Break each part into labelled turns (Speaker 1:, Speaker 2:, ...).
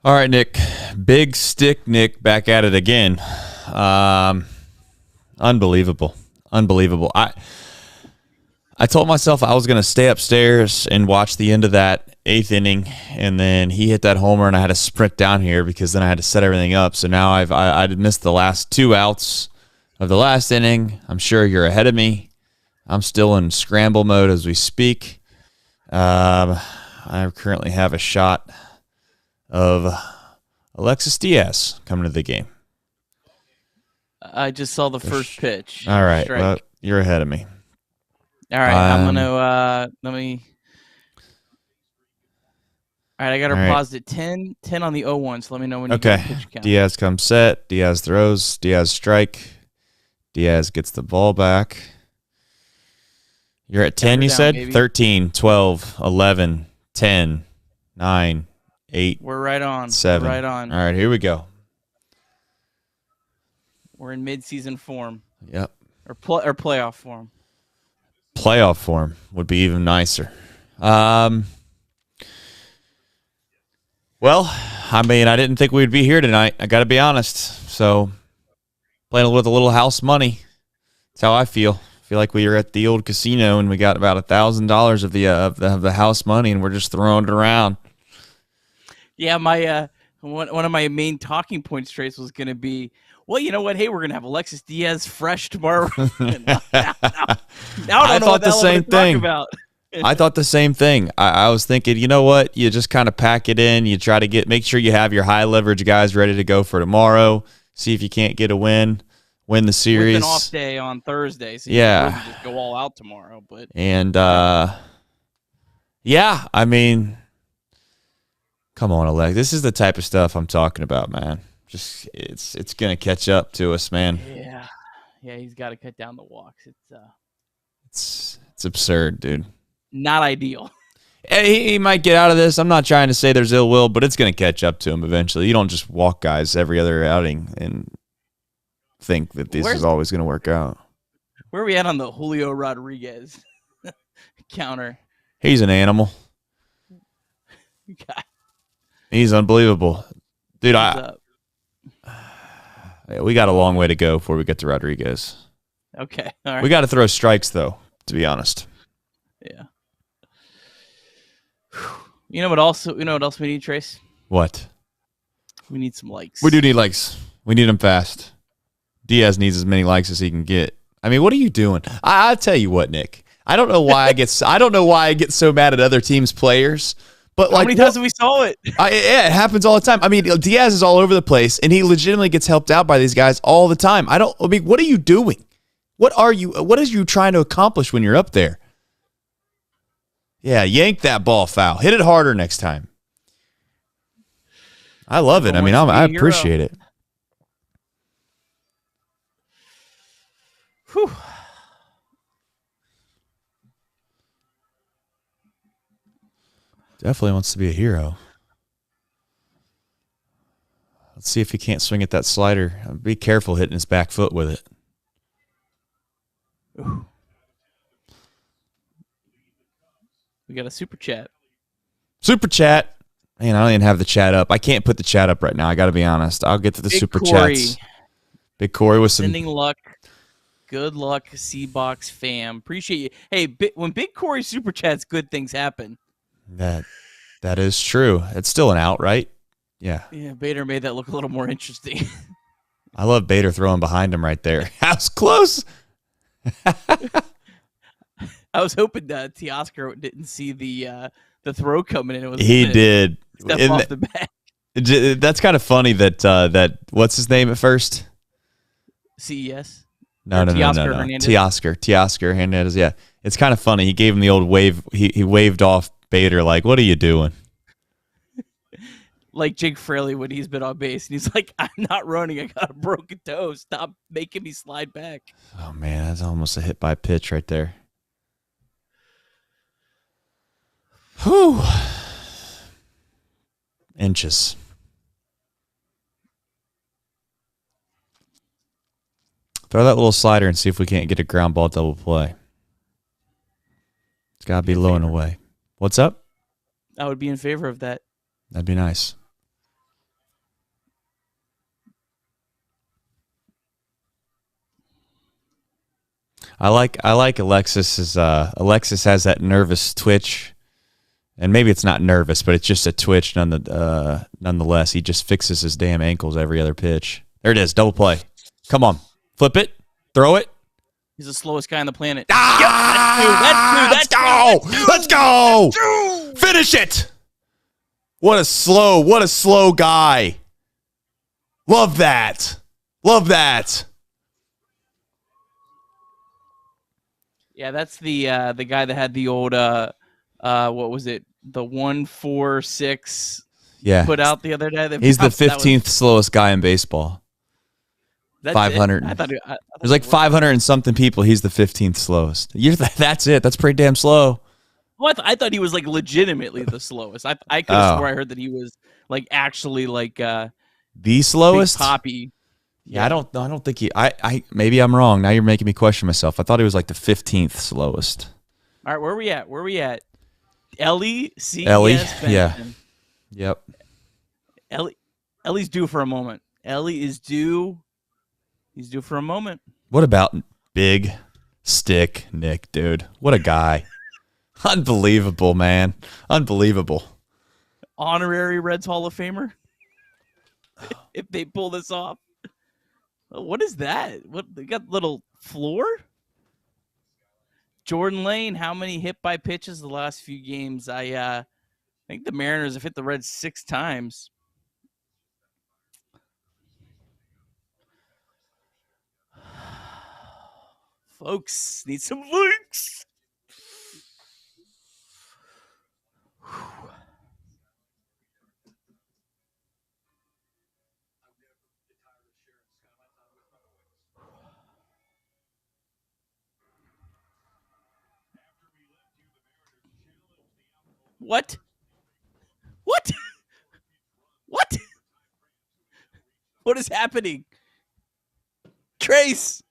Speaker 1: All right, Nick. Big Stick Nick back at it again. Unbelievable. I told myself I was going to stay upstairs and watch the end of that 8th inning, and then he hit that homer, and I had to sprint down here because then I had to set everything up. So now I missed the last 2 outs of the last inning. I'm sure you're ahead of me. I'm still in scramble mode as we speak. I currently have a shot of Alexis Diaz coming to the game.
Speaker 2: I just saw the first pitch.
Speaker 1: All right. Well, you're ahead of me.
Speaker 2: All right. I'm going to let me. All right. I got her paused at 10 on the 0-1. So let me know when you get the pitch count.
Speaker 1: Diaz comes set. Diaz throws. Diaz strike. Diaz gets the ball back. You're at 10, you said? Baby. 13, 12, 11, 10, 9, 8.
Speaker 2: We're right on.
Speaker 1: 7.
Speaker 2: We're right on.
Speaker 1: All right, here we go.
Speaker 2: We're in mid-season form.
Speaker 1: Yep.
Speaker 2: Or playoff form.
Speaker 1: Playoff form would be even nicer. Well, I mean, I didn't think we'd be here tonight. I got to be honest. So, playing with a little house money. That's how I feel. I feel like we were at the old casino and we got about $1,000 of the house money and we're just throwing it around.
Speaker 2: Yeah, my one of my main talking points, Trace, was going to be, well, you know what? Hey, we're going to have Alexis Diaz fresh tomorrow. now I thought the same thing.
Speaker 1: I thought the same thing. I was thinking, you know what? You just kind of pack it in. You try to make sure you have your high leverage guys ready to go for tomorrow. See if you can't get a win the series.
Speaker 2: With an off day on Thursday, so you can just go all out tomorrow. But
Speaker 1: yeah, I mean, come on, Alex. This is the type of stuff I'm talking about, man. Just it's gonna catch up to us, man.
Speaker 2: Yeah, he's got to cut down the walks.
Speaker 1: It's absurd, dude.
Speaker 2: Not ideal.
Speaker 1: He might get out of this. I'm not trying to say there's ill will, but it's gonna catch up to him eventually. You don't just walk guys every other outing and think that this is always going to work out.
Speaker 2: Where are we at on the Julio Rodriguez counter?
Speaker 1: He's an animal.
Speaker 2: God.
Speaker 1: He's unbelievable. Dude, we got a long way to go before we get to Rodriguez.
Speaker 2: Okay. All right.
Speaker 1: We got to throw strikes, though, to be honest.
Speaker 2: Yeah. You know what else we need, Trace?
Speaker 1: What?
Speaker 2: We need some likes.
Speaker 1: We do need likes. We need them fast. Diaz needs as many likes as he can get. I mean, what are you doing? I'll tell you what, Nick. I don't know why I get so mad at other teams' players. But
Speaker 2: how many times have we saw it?
Speaker 1: Yeah, it happens all the time. I mean, Diaz is all over the place, and he legitimately gets helped out by these guys all the time. I mean, what are you doing? What are you trying to accomplish when you're up there? Yeah, yank that ball foul. Hit it harder next time. I love it. I mean, I appreciate it.
Speaker 2: Whew.
Speaker 1: Definitely wants to be a hero. Let's see if he can't swing at that slider. Be careful hitting his back foot with it.
Speaker 2: Ooh. We got a super chat.
Speaker 1: Super chat. Man, I don't even have the chat up. I can't put the chat up right now. I got to be honest. I'll get to the super chats. Big Corey with some
Speaker 2: sending luck. Good luck, C-Box fam. Appreciate you. Hey, when Big Corey super chats, good things happen.
Speaker 1: That is true. It's still an out, right? Yeah.
Speaker 2: Yeah, Bader made that look a little more interesting.
Speaker 1: I love Bader throwing behind him right there. That's close.
Speaker 2: I was hoping that Teoscar didn't see the throw coming in.
Speaker 1: He did.
Speaker 2: Step off the back.
Speaker 1: That's kind of funny that what's his name at first?
Speaker 2: CES.
Speaker 1: No. Teoscar Hernandez. Yeah, it's kind of funny. He gave him the old wave. He waved off Bader like, "What are you doing?"
Speaker 2: Like Jake Fraley when he's been on base, and he's like, "I'm not running. I got a broken toe. Stop making me slide back."
Speaker 1: Oh man, that's almost a hit by pitch right there. Whew. Inches. Throw that little slider and see if we can't get a ground ball double play. It's got to be low and away. What's up?
Speaker 2: I would be in favor of that.
Speaker 1: That'd be nice. I like Alexis's. Alexis has that nervous twitch, and maybe it's not nervous, but it's just a twitch. Nonetheless, he just fixes his damn ankles every other pitch. There it is, double play. Come on, flip it, throw it.
Speaker 2: He's the slowest guy on the planet.
Speaker 1: Ah!
Speaker 2: Yep, that's two.
Speaker 1: Let's go. Finish it. What a slow guy. Love that.
Speaker 2: Yeah, that's the guy that had the old what was it? The 1-4-6 put out the other day.
Speaker 1: He's the 15th slowest guy in baseball. 500. There's like 500 and something people. He's the 15th slowest. That's it. That's pretty damn slow.
Speaker 2: Well, I thought he was like legitimately the slowest. I could have swore I heard that he was like actually like
Speaker 1: the slowest.
Speaker 2: Big Poppy.
Speaker 1: Yeah, I don't think he. I maybe I'm wrong. Now you're making me question myself. I thought he was like the 15th slowest.
Speaker 2: All right, where are we at? Ellie.
Speaker 1: Yeah. Yep.
Speaker 2: Ellie's due for a moment. Ellie is due. He's due for a moment.
Speaker 1: What about Big Stick Nick, dude? What a guy. Unbelievable, man. Unbelievable.
Speaker 2: Honorary Reds Hall of Famer. If they pull this off. What is that? What they got little floor? Jordan Lane, how many hit by pitches the last few games? I think the Mariners have hit the Reds 6 times. Folks, need some links. What? What is happening? Trace.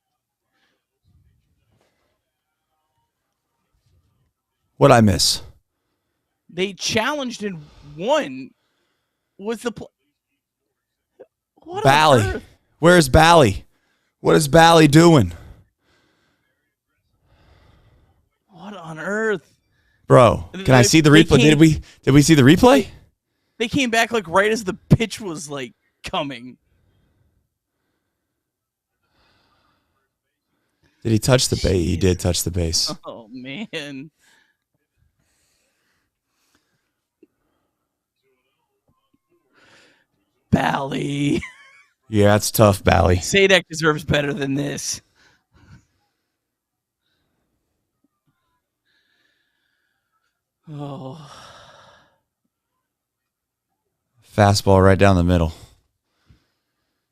Speaker 1: What'd I miss?
Speaker 2: They challenged and won. Was the
Speaker 1: Bally? Where's Bally? What is Bally doing?
Speaker 2: What on earth?
Speaker 1: Bro, can I see the replay? Did we see the replay?
Speaker 2: They came back like right as the pitch was like coming.
Speaker 1: Did he touch the base? He did touch the base.
Speaker 2: Oh man. Bally.
Speaker 1: Yeah, that's tough, Bally.
Speaker 2: Sadek deserves better than this. Oh.
Speaker 1: Fastball right down the middle.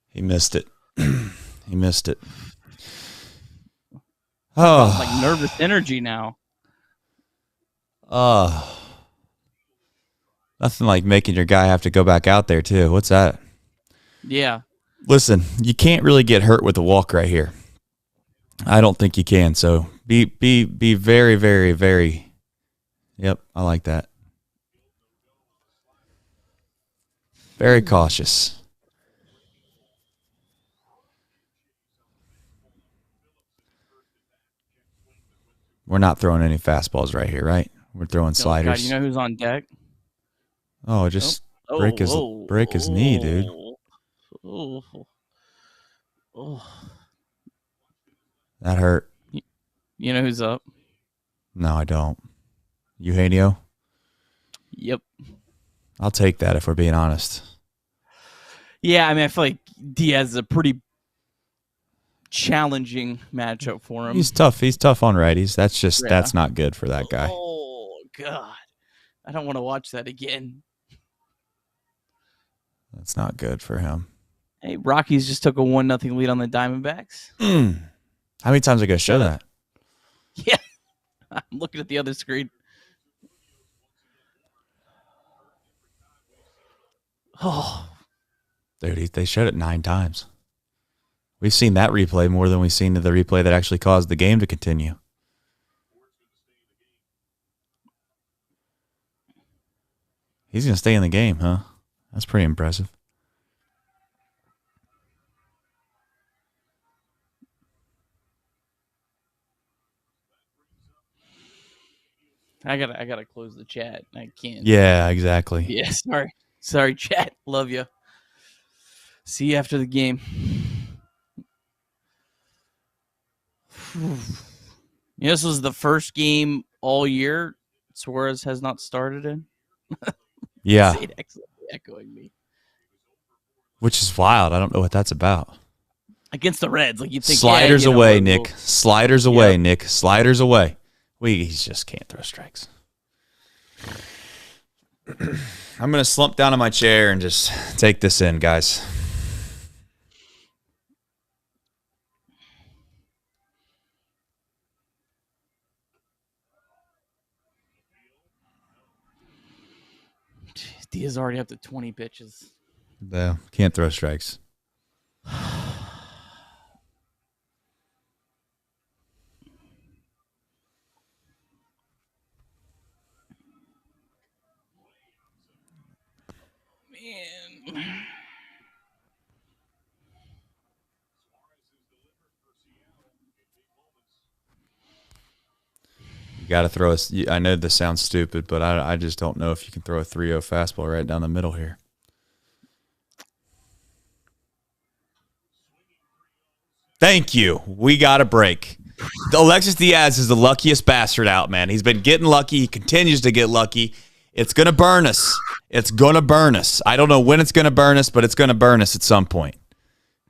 Speaker 1: He missed it. He missed it. Oh,
Speaker 2: like nervous energy now.
Speaker 1: Nothing like making your guy have to go back out there too. What's that?
Speaker 2: Yeah.
Speaker 1: Listen, you can't really get hurt with a walk right here. I don't think you can. So be very, very, very. Yep, I like that. Very cautious. We're not throwing any fastballs right here, right? We're throwing sliders.
Speaker 2: God, you know who's on deck?
Speaker 1: Oh, just break his knee, dude. That hurt.
Speaker 2: You know who's up?
Speaker 1: No, I don't. Eugenio?
Speaker 2: Yep.
Speaker 1: I'll take that if we're being honest.
Speaker 2: Yeah, I mean, I feel like Diaz is a pretty challenging matchup for him.
Speaker 1: He's tough. He's tough on righties. That's not good for that guy.
Speaker 2: Oh, God. I don't want to watch that again.
Speaker 1: That's not good for him.
Speaker 2: Hey, Rockies just took a 1-0 lead on the Diamondbacks.
Speaker 1: How many times are I going to show that?
Speaker 2: Yeah. I'm looking at the other screen. Oh.
Speaker 1: Dude, they showed it 9 times. We've seen that replay more than we've seen the replay that actually caused the game to continue. He's going to stay in the game, huh? That's pretty impressive.
Speaker 2: I gotta close the chat. I can't.
Speaker 1: Yeah, exactly.
Speaker 2: Yeah, sorry, chat. Love you. See you after the game. This was the first game all year Suarez has not started in.
Speaker 1: Yeah.
Speaker 2: Say it echoing me.
Speaker 1: Which is wild. I don't know what that's about.
Speaker 2: Against the Reds, like you think.
Speaker 1: Sliders away, Nick. Sliders away, Nick. Sliders away. He just can't throw strikes. I'm going to slump down in my chair and just take this in, guys.
Speaker 2: Diaz already up to 20 pitches.
Speaker 1: Yeah, can't throw strikes.
Speaker 2: Man.
Speaker 1: You got to throw a. I know this sounds stupid, but I just don't know if you can throw a 3-0 fastball right down the middle here. Thank you. We got a break. Alexis Diaz is the luckiest bastard out, man. He's been getting lucky. He continues to get lucky. It's going to burn us. It's going to burn us. I don't know when it's going to burn us, but it's going to burn us at some point.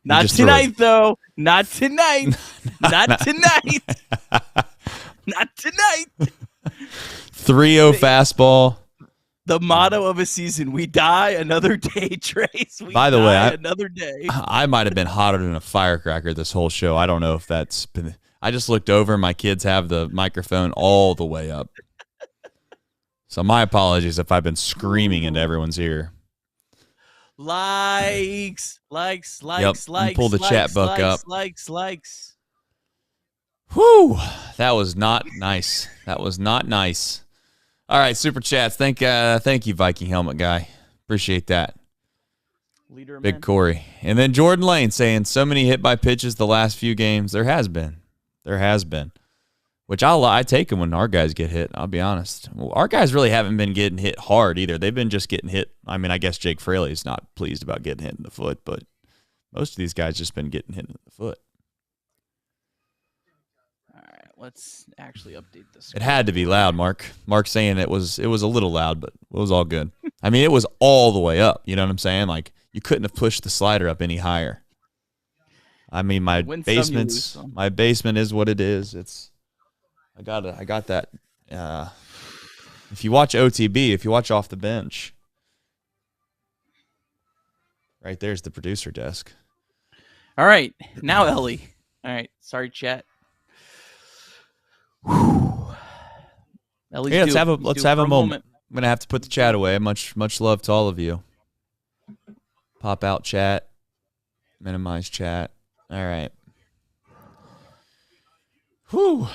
Speaker 2: Not tonight, though. Not tonight. Not tonight. Not tonight.
Speaker 1: 3-0 fastball.
Speaker 2: The motto of a season: we die another day, Trace.
Speaker 1: By the way,
Speaker 2: another day.
Speaker 1: I might have been hotter than a firecracker this whole show. I don't know if that's been. I just looked over and my kids have the microphone all the way up. So my apologies if I've been screaming into everyone's ear.
Speaker 2: Likes.
Speaker 1: Yep. Pull the chat book up.
Speaker 2: Likes.
Speaker 1: Whew. That was not nice. That was not nice. All right, super chats. Thank you, Viking Helmet Guy. Appreciate that.
Speaker 2: Leader
Speaker 1: Big
Speaker 2: man.
Speaker 1: Corey. And then Jordan Lane saying, so many hit by pitches the last few games. There has been. Which I take them when our guys get hit, I'll be honest. Well, our guys really haven't been getting hit hard either. They've been just getting hit. I mean, I guess Jake Fraley's not pleased about getting hit in the foot, but most of these guys just been getting hit in the foot.
Speaker 2: Let's actually update this.
Speaker 1: It had to be loud, Mark. Mark saying it was a little loud, but it was all good. I mean, it was all the way up. You know what I'm saying? Like, you couldn't have pushed the slider up any higher. I mean, my basement is what it is. I got that. If you watch OTB, if you watch Off the Bench, right there's the producer desk.
Speaker 2: All right, now Ellie. All right, sorry, chat.
Speaker 1: Hey, let's have a moment. I'm gonna have to put the chat away. Much love to all of you. Pop out chat, minimize chat. All right. Whew.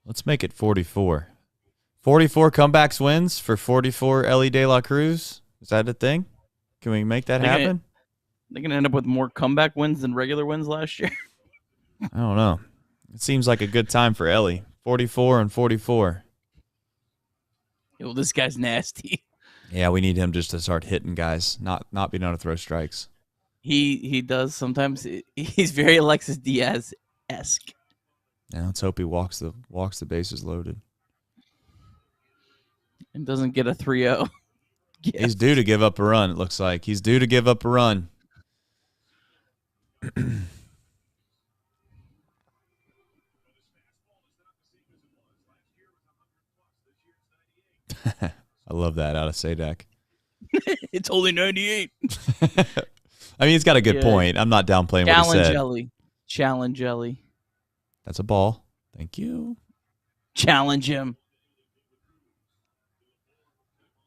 Speaker 1: Let's make it 44. 44 comebacks wins for 44 Ellie De La Cruz. Is that a thing? Can we make that happen?
Speaker 2: They're going to end up with more comeback wins than regular wins last year.
Speaker 1: I don't know. It seems like a good time for Ellie. 44 and 44.
Speaker 2: Well, this guy's nasty.
Speaker 1: Yeah, we need him just to start hitting guys, not being able to throw strikes.
Speaker 2: He does sometimes. He's very Alexis Diaz-esque.
Speaker 1: Yeah, let's hope he walks the bases loaded.
Speaker 2: And doesn't get a 3-0.
Speaker 1: Yes. He's due to give up a run, it looks like. He's due to give up a run. I love that out of Sadak.
Speaker 2: It's only 98.
Speaker 1: I mean, he's got a good point. I'm not downplaying what he said.
Speaker 2: Challenge Ellie.
Speaker 1: That's a ball. Thank you.
Speaker 2: Challenge him.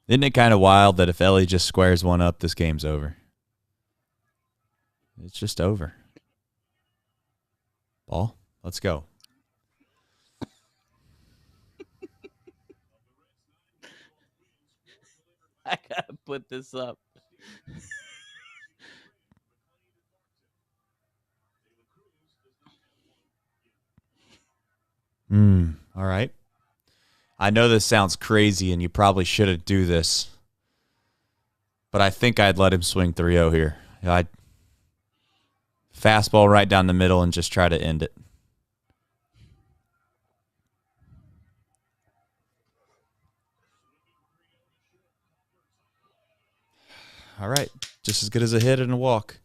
Speaker 1: Isn't it kind of wild that if Ellie just squares one up, this game's over? It's just over. Ball. Let's go.
Speaker 2: I gotta put this up.
Speaker 1: All right. I know this sounds crazy, and you probably shouldn't do this, but I think I'd let him swing 3-0 here. I'd fastball right down the middle and just try to end it. All right, just as good as a hit and a walk.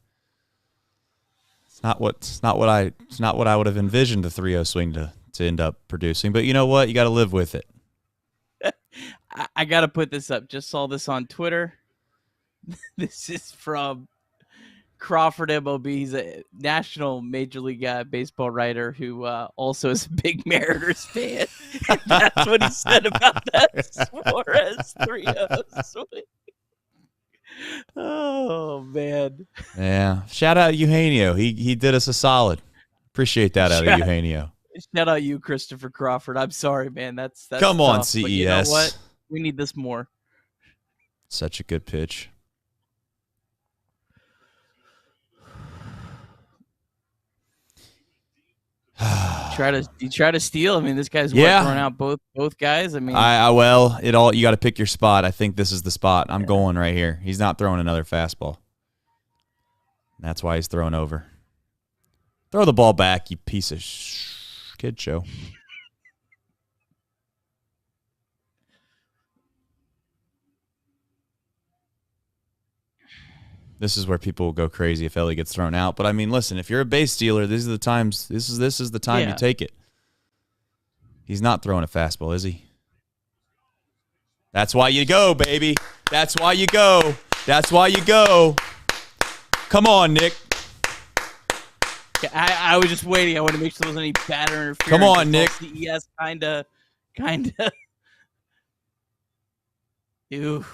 Speaker 1: It's not what I would have envisioned the 3-0 swing to end up producing, but you know what? You got to live with it.
Speaker 2: I got to put this up. Just saw this on Twitter. This is from Crawford MLB. He's a national Major League Baseball writer who also is a big Mariners fan. And that's what he said about that Suarez 3-0 swing. Oh, man.
Speaker 1: Yeah. Shout out Eugenio. He did us a solid. Appreciate that out of Eugenio.
Speaker 2: Shout out you, Christopher Crawford. I'm sorry, man. That's
Speaker 1: Come on,
Speaker 2: tough,
Speaker 1: CES.
Speaker 2: But you know what? We need this more.
Speaker 1: Such a good pitch.
Speaker 2: You try to steal. I mean, this guy's throwing out both guys. I mean,
Speaker 1: you got to pick your spot. I think this is the spot. I'm going right here. He's not throwing another fastball. That's why he's throwing over. Throw the ball back, you piece of kid show. This is where people will go crazy if Ellie gets thrown out. But I mean, listen, if you're a base stealer, these are the times. This is the time you take it. He's not throwing a fastball, is he? That's why you go, baby. That's why you go. That's why you go. Come on, Nick.
Speaker 2: I was just waiting. I want to make sure there was any batter interference.
Speaker 1: Come on, Nick.
Speaker 2: CES kind of. Ew.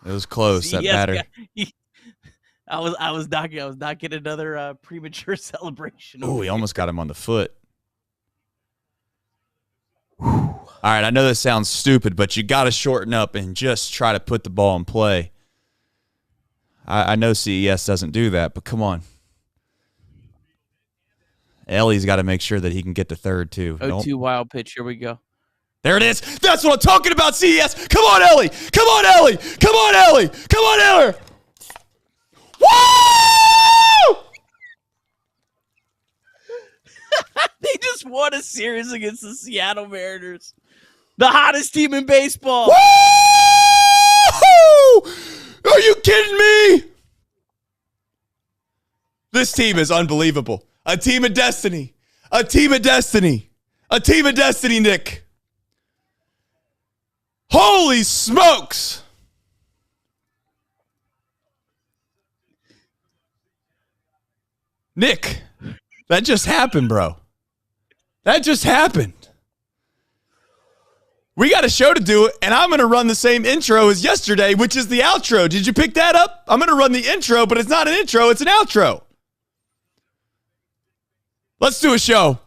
Speaker 1: It was close.
Speaker 2: CES,
Speaker 1: that batter.
Speaker 2: I was not getting another premature celebration.
Speaker 1: Oh, he almost got him on the foot. All right, I know this sounds stupid, but you got to shorten up and just try to put the ball in play. I know CES doesn't do that, but come on. Ellie's got to make sure that he can get to third, too.
Speaker 2: 0-2 wild pitch. Here we go.
Speaker 1: There it is. That's what I'm talking about, CES. Come on, Ellie. Come on, Ellie. Come on, Ellie. Come on, Ellie. Woo!
Speaker 2: They just won a series against the Seattle Mariners, the hottest team in baseball.
Speaker 1: Woo! Are you kidding me? This team is unbelievable. A team of destiny. A team of destiny. A team of destiny, Nick. Holy smokes. Nick, that just happened, bro. That just happened. We got a show to do, and I'm going to run the same intro as yesterday, which is the outro. Did you pick that up? I'm going to run the intro, but it's not an intro, it's an outro. Let's do a show.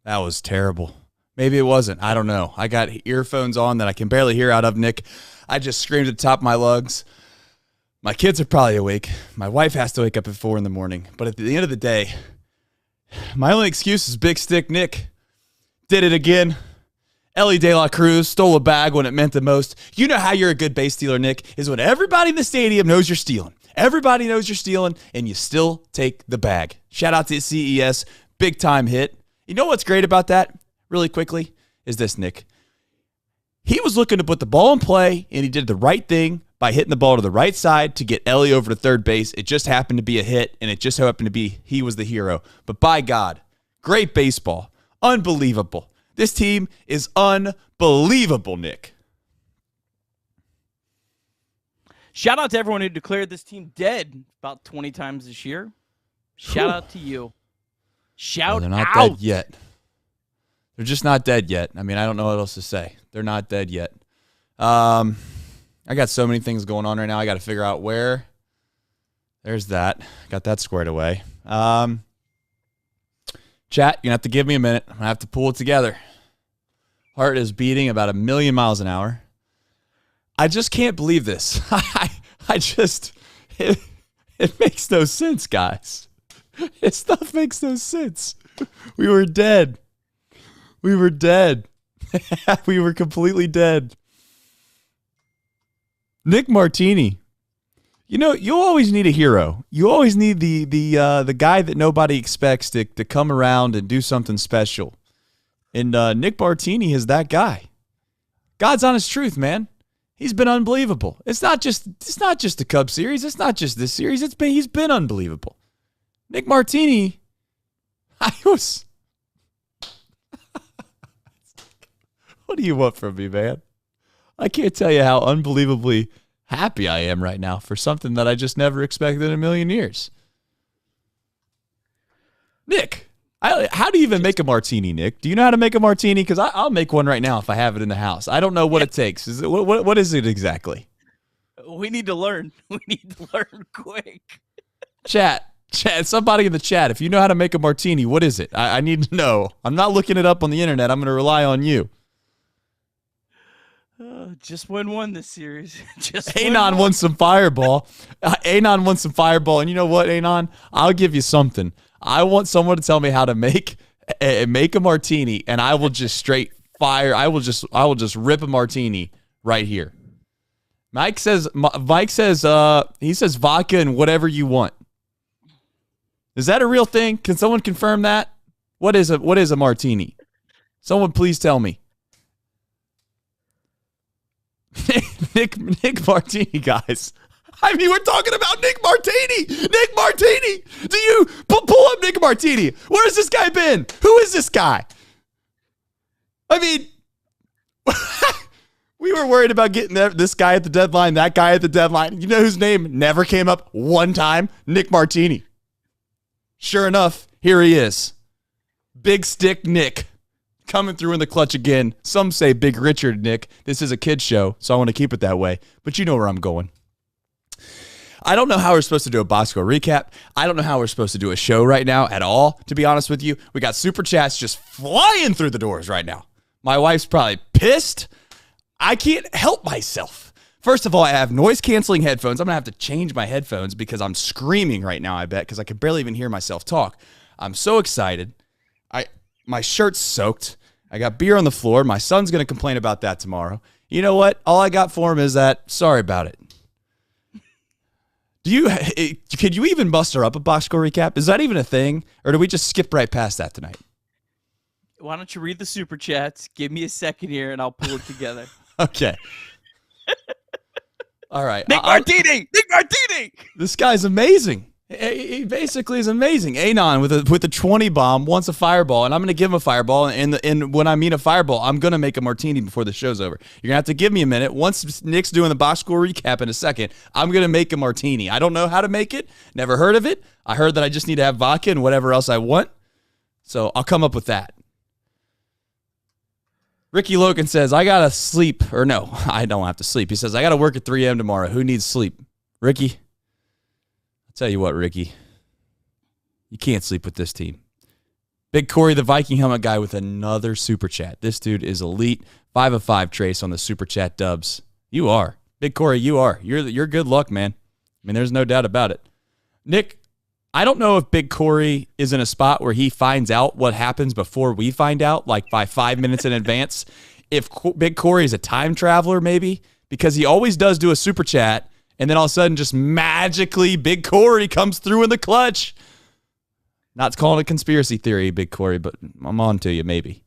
Speaker 1: That was terrible. Maybe it wasn't. I don't know. I got earphones on that I can barely hear out of, Nick. I just screamed at the top of my lungs. My kids are probably awake. My wife has to wake up at 4 in the morning. But at the end of the day, my only excuse is Big Stick Nick. Did it again. Ellie De La Cruz stole a bag when it meant the most. You know how you're a good base stealer, Nick, is when everybody in the stadium knows you're stealing. Everybody knows you're stealing, and you still take the bag. Shout out to CES. Big time hit. You know what's great about that, really quickly, is this, Nick. He was looking to put the ball in play, and he did the right thing by hitting the ball to the right side to get Ellie over to third base. It just happened to be a hit, and it just so happened to be he was the hero. But by God, great baseball. Unbelievable. This team is unbelievable, Nick.
Speaker 2: Shout out to everyone who declared this team dead about 20 times this year. Shout out to you. Shout
Speaker 1: they're not
Speaker 2: out.
Speaker 1: dead yet. They're just not dead yet. I mean, I don't know what else to say. They're not dead yet. I got so many things going on right now. I got to figure out where. There's that. Got that squared away. Chat, you're going to have to give me a minute. I'm going to have to pull it together. Heart is beating about 1 million miles an hour. I just can't believe this. It makes no sense, guys. This stuff makes no sense. We were dead. We were dead. We were completely dead. Nick Martini. You know, you always need a hero. You always need the guy that nobody expects to come around and do something special. And Nick Martini is that guy. God's honest truth, man. He's been unbelievable. It's not just the Cubs series. It's not just this series. He's been unbelievable. Nick Martini, what do you want from me, man? I can't tell you how unbelievably happy I am right now for something that I just never expected in a million years. Nick, how do you even make a martini, Nick? Do you know how to make a martini? Because I'll make one right now if I have it in the house. I don't know what it takes. What is it exactly?
Speaker 2: We need to learn. We need to learn quick.
Speaker 1: Chat, somebody in the chat, if you know how to make a martini, what is it? I need to know. I'm not looking it up on the internet. I'm going to rely on you.
Speaker 2: Just win one this series.
Speaker 1: Anon wants some Fireball. Anon wants some Fireball. And you know what, Anon? I'll give you something. I want someone to tell me how to make a martini, and I will just straight fire. I will just rip a martini right here. Mike says he says vodka and whatever you want. Is that a real thing? Can someone confirm that? What is a martini? Someone please tell me. Nick Martini, guys. I mean, we're talking about Nick Martini. Nick Martini. Do you pull up Nick Martini? Where's this guy been? Who is this guy? I mean, we were worried about getting this guy at the deadline, that guy at the deadline. You know whose name never came up one time? Nick Martini. Sure enough, here he is. Big Stick Nick. Coming through in the clutch again. Some say Big Richard Nick. This is a kid's show, so I want to keep it that way. But you know where I'm going. I don't know how we're supposed to do a box score recap. I don't know how we're supposed to do a show right now at all, to be honest with you. We got super chats just flying through the doors right now. My wife's probably pissed. I can't help myself. First of all, I have noise-canceling headphones. I'm going to have to change my headphones because I'm screaming right now, I bet, because I can barely even hear myself talk. I'm so excited. My shirt's soaked. I got beer on the floor. My son's going to complain about that tomorrow. You know what? All I got for him is that, sorry about it. Could you even muster up a box score recap? Is that even a thing? Or do we just skip right past that tonight?
Speaker 2: Why don't you read the super chats? Give me a second here, and I'll pull it together.
Speaker 1: Okay. All right.
Speaker 2: Nick Martini! Nick Martini!
Speaker 1: This guy's amazing. He basically is amazing. Anon with a 20 bomb wants a fireball, and I'm going to give him a fireball. And when I mean a fireball, I'm going to make a martini before the show's over. You're going to have to give me a minute. Once Nick's doing the box score recap in a second, I'm going to make a martini. I don't know how to make it. Never heard of it. I heard that I just need to have vodka and whatever else I want. So I'll come up with that. Ricky Logan says, I got to sleep. Or no, I don't have to sleep. He says, I got to work at 3 a.m. tomorrow. Who needs sleep? Ricky? I'll tell you what, Ricky. You can't sleep with this team. Big Corey, the Viking helmet guy, with another super chat. This dude is elite. 5 of 5 Trace on the super chat dubs. You are. Big Corey, you are. You're good luck, man. I mean, there's no doubt about it. Nick, I don't know if Big Corey is in a spot where he finds out what happens before we find out, like by 5 minutes in advance. if Big Corey is a time traveler, maybe, because he always does do a super chat, and then all of a sudden just magically Big Corey comes through in the clutch. Not calling it a conspiracy theory, Big Corey, but I'm on to you, maybe.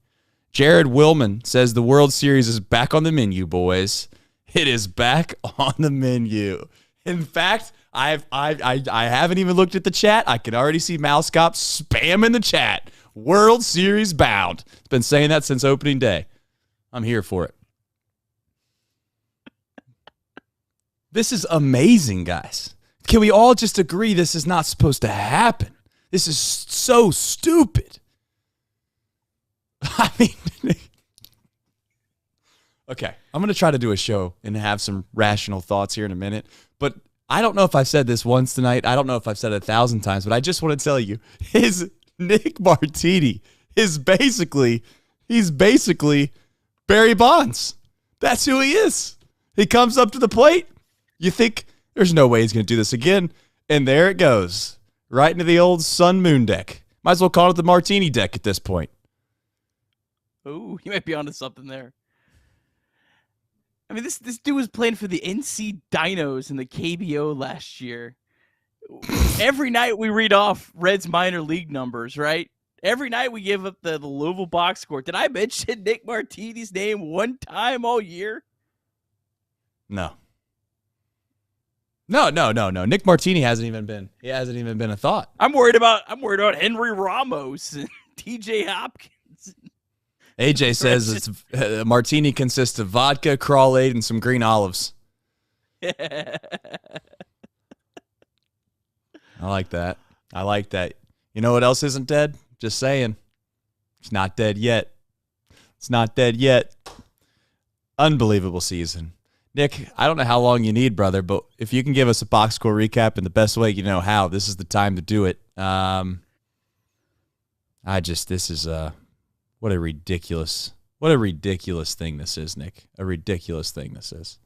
Speaker 1: Jared Willman says the World Series is back on the menu, boys. It is back on the menu. In fact, I haven't even looked at the chat. I can already see Mousecop spamming the chat. World Series bound. It's been saying that since opening day. I'm here for it. This is amazing, guys. Can we all just agree this is not supposed to happen? This is so stupid. I mean, okay, I'm going to try to do a show and have some rational thoughts here in a minute, but I don't know if I've said this once tonight. I don't know if I've said it 1,000 times, but I just want to tell you, his Nick Martini is basically Barry Bonds. That's who he is. He comes up to the plate. You think there's no way he's going to do this again, and there it goes. Right into the old Sun Moon deck. Might as well call it the Martini deck at this point.
Speaker 2: Ooh, you might be onto something there. I mean, this dude was playing for the NC Dinos in the KBO last year. Every night we read off Reds minor league numbers, right? Every night we give up the Louisville box score. Did I mention Nick Martini's name one time all year?
Speaker 1: No. No. Nick Martini hasn't even been a thought.
Speaker 2: I'm worried about Henry Ramos and TJ Hopkins.
Speaker 1: AJ says it's Martini consists of vodka, crawl-aid, and some green olives. I like that. You know what else isn't dead? Just saying. It's not dead yet. Unbelievable season. Nick, I don't know how long you need, brother, but if you can give us a box score recap in the best way you know how, this is the time to do it. This is what a ridiculous thing this is, Nick. A ridiculous thing this is.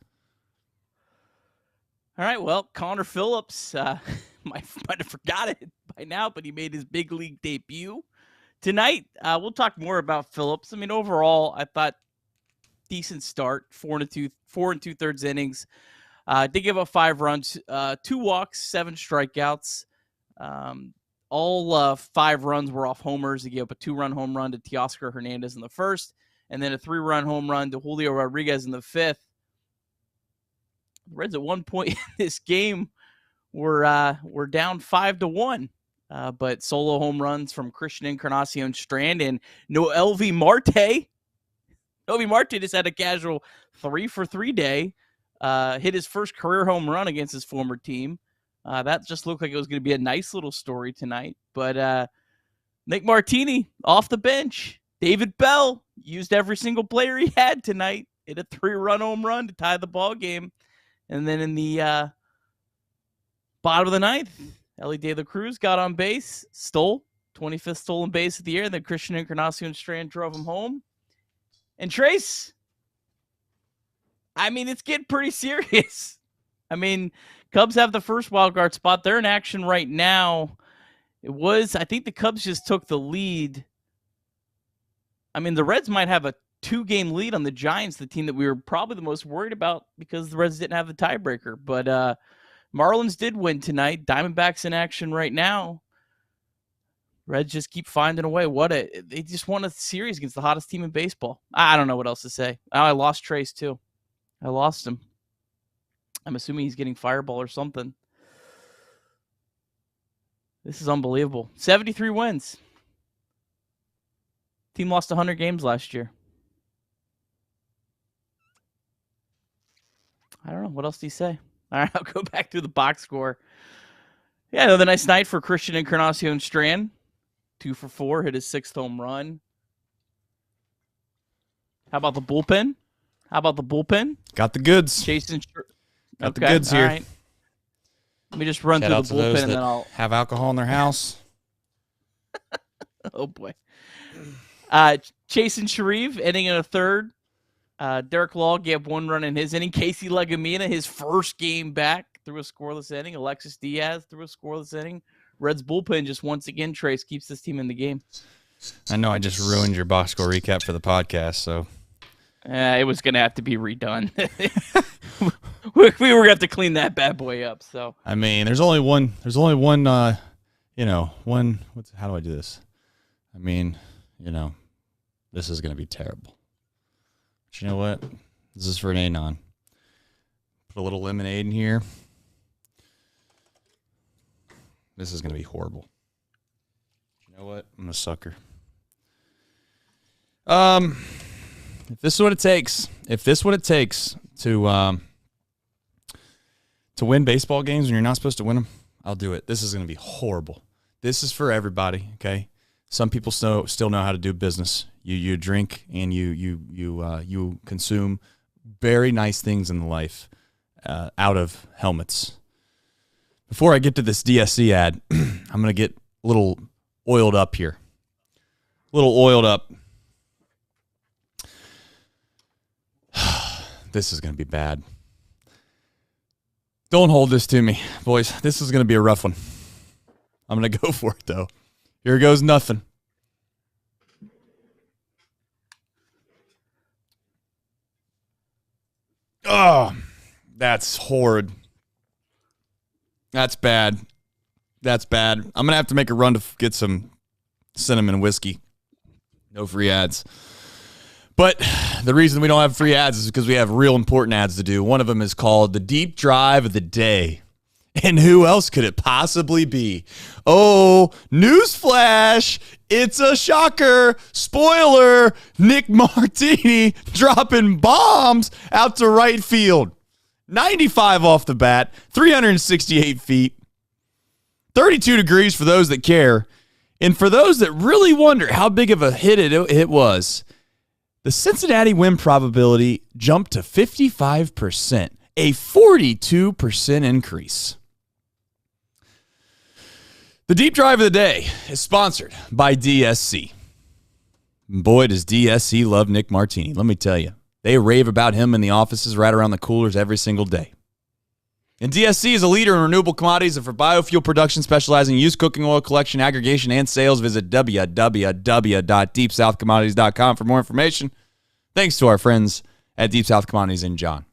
Speaker 2: All right, well, Connor Phillips might have forgot it by now, but he made his big league debut tonight. We'll talk more about Phillips. I mean, overall, I thought decent start, 4 2/3 innings. Did give up 5 runs, 2 walks, 7 strikeouts. All 5 runs were off homers. He gave up a 2-run home run to Teoscar Hernandez in the first, and then a 3-run home run to Julio Rodriguez in the 5th. The Reds at one point in this game were down 5-1, but solo home runs from Christian Encarnacion Strand and Noelvi Marte. Noelvi Marte just had a casual 3-for-3 day. Hit his first career home run against his former team. That just looked like it was going to be a nice little story tonight. But Nick Martini off the bench. David Bell used every single player he had tonight. Hit a 3-run home run to tie the ball game. And then in the bottom of the 9th, Ellie De La Cruz got on base, stole 25th stolen base of the year. And then Christian Encarnacion Strand drove him home. And Trace, I mean, it's getting pretty serious. I mean, Cubs have the first wild card spot. They're in action right now. I think the Cubs just took the lead. I mean, the Reds might have a 2-game lead on the Giants, the team that we were probably the most worried about because the Reds didn't have the tiebreaker. But Marlins did win tonight. Diamondbacks in action right now. Reds just keep finding a way. They just won a series against the hottest team in baseball. I don't know what else to say. I lost Trace too. I lost him. I'm assuming he's getting fireball or something. This is unbelievable. 73 wins. Team lost 100 games last year. I don't know. What else do you say? All right, I'll go back to the box score. Yeah, another nice night for Christian Encarnacion Strand. 2 for 4, hit his 6th home run. How about the bullpen?
Speaker 1: Got the goods. Got the goods here.
Speaker 2: All right. Let me just run
Speaker 1: Shout
Speaker 2: through the bullpen and then I'll
Speaker 1: have alcohol in their house.
Speaker 2: Oh boy. Chasen Shreve, inning in a 3rd. Derek Law gave 1 run in his inning. Casey Legumina, his first game back, threw a scoreless inning. Alexis Diaz threw a scoreless inning. Reds bullpen just once again, Trace, keeps this team in the game.
Speaker 1: I know I just ruined your box score recap for the podcast, so
Speaker 2: It was going to have to be redone. we were going to have to clean that bad boy up. So
Speaker 1: I mean, there's only one. How do I do this? I mean, this is going to be terrible. But you know what? This is for an Anon. Put a little lemonade in here. This is going to be horrible. You know what? I'm a sucker. If this is what it takes to win baseball games when you're not supposed to win them, I'll do it. This is going to be horrible. This is for everybody, okay? Some people still know how to do business. You drink and you consume very nice things in life out of helmets. Before I get to this DSC ad, I'm going to get a little oiled up here. A little oiled up. This is going to be bad. Don't hold this to me, boys. This is going to be a rough one. I'm going to go for it, though. Here goes nothing. Oh, that's horrid. That's bad. That's bad. I'm going to have to make a run to get some cinnamon whiskey. No free ads. But the reason we don't have free ads is because we have real important ads to do. One of them is called The Deep Drive of the Day. And who else could it possibly be? Oh, newsflash. It's a shocker. Spoiler. Nick Martini dropping bombs out to right field. 95 off the bat, 368 feet, 32 degrees for those that care. And for those that really wonder how big of a hit it was, the Cincinnati win probability jumped to 55%, a 42% increase. The Deep Drive of the Day is sponsored by DSC. Boy, does DSC love Nick Martini. Let me tell you, they rave about him in the offices right around the coolers every single day. And DSC is a leader in renewable commodities and for biofuel production, specializing in used cooking oil collection, aggregation, and sales. Visit www.deepsouthcommodities.com for more information. Thanks to our friends at Deep South Commodities in John.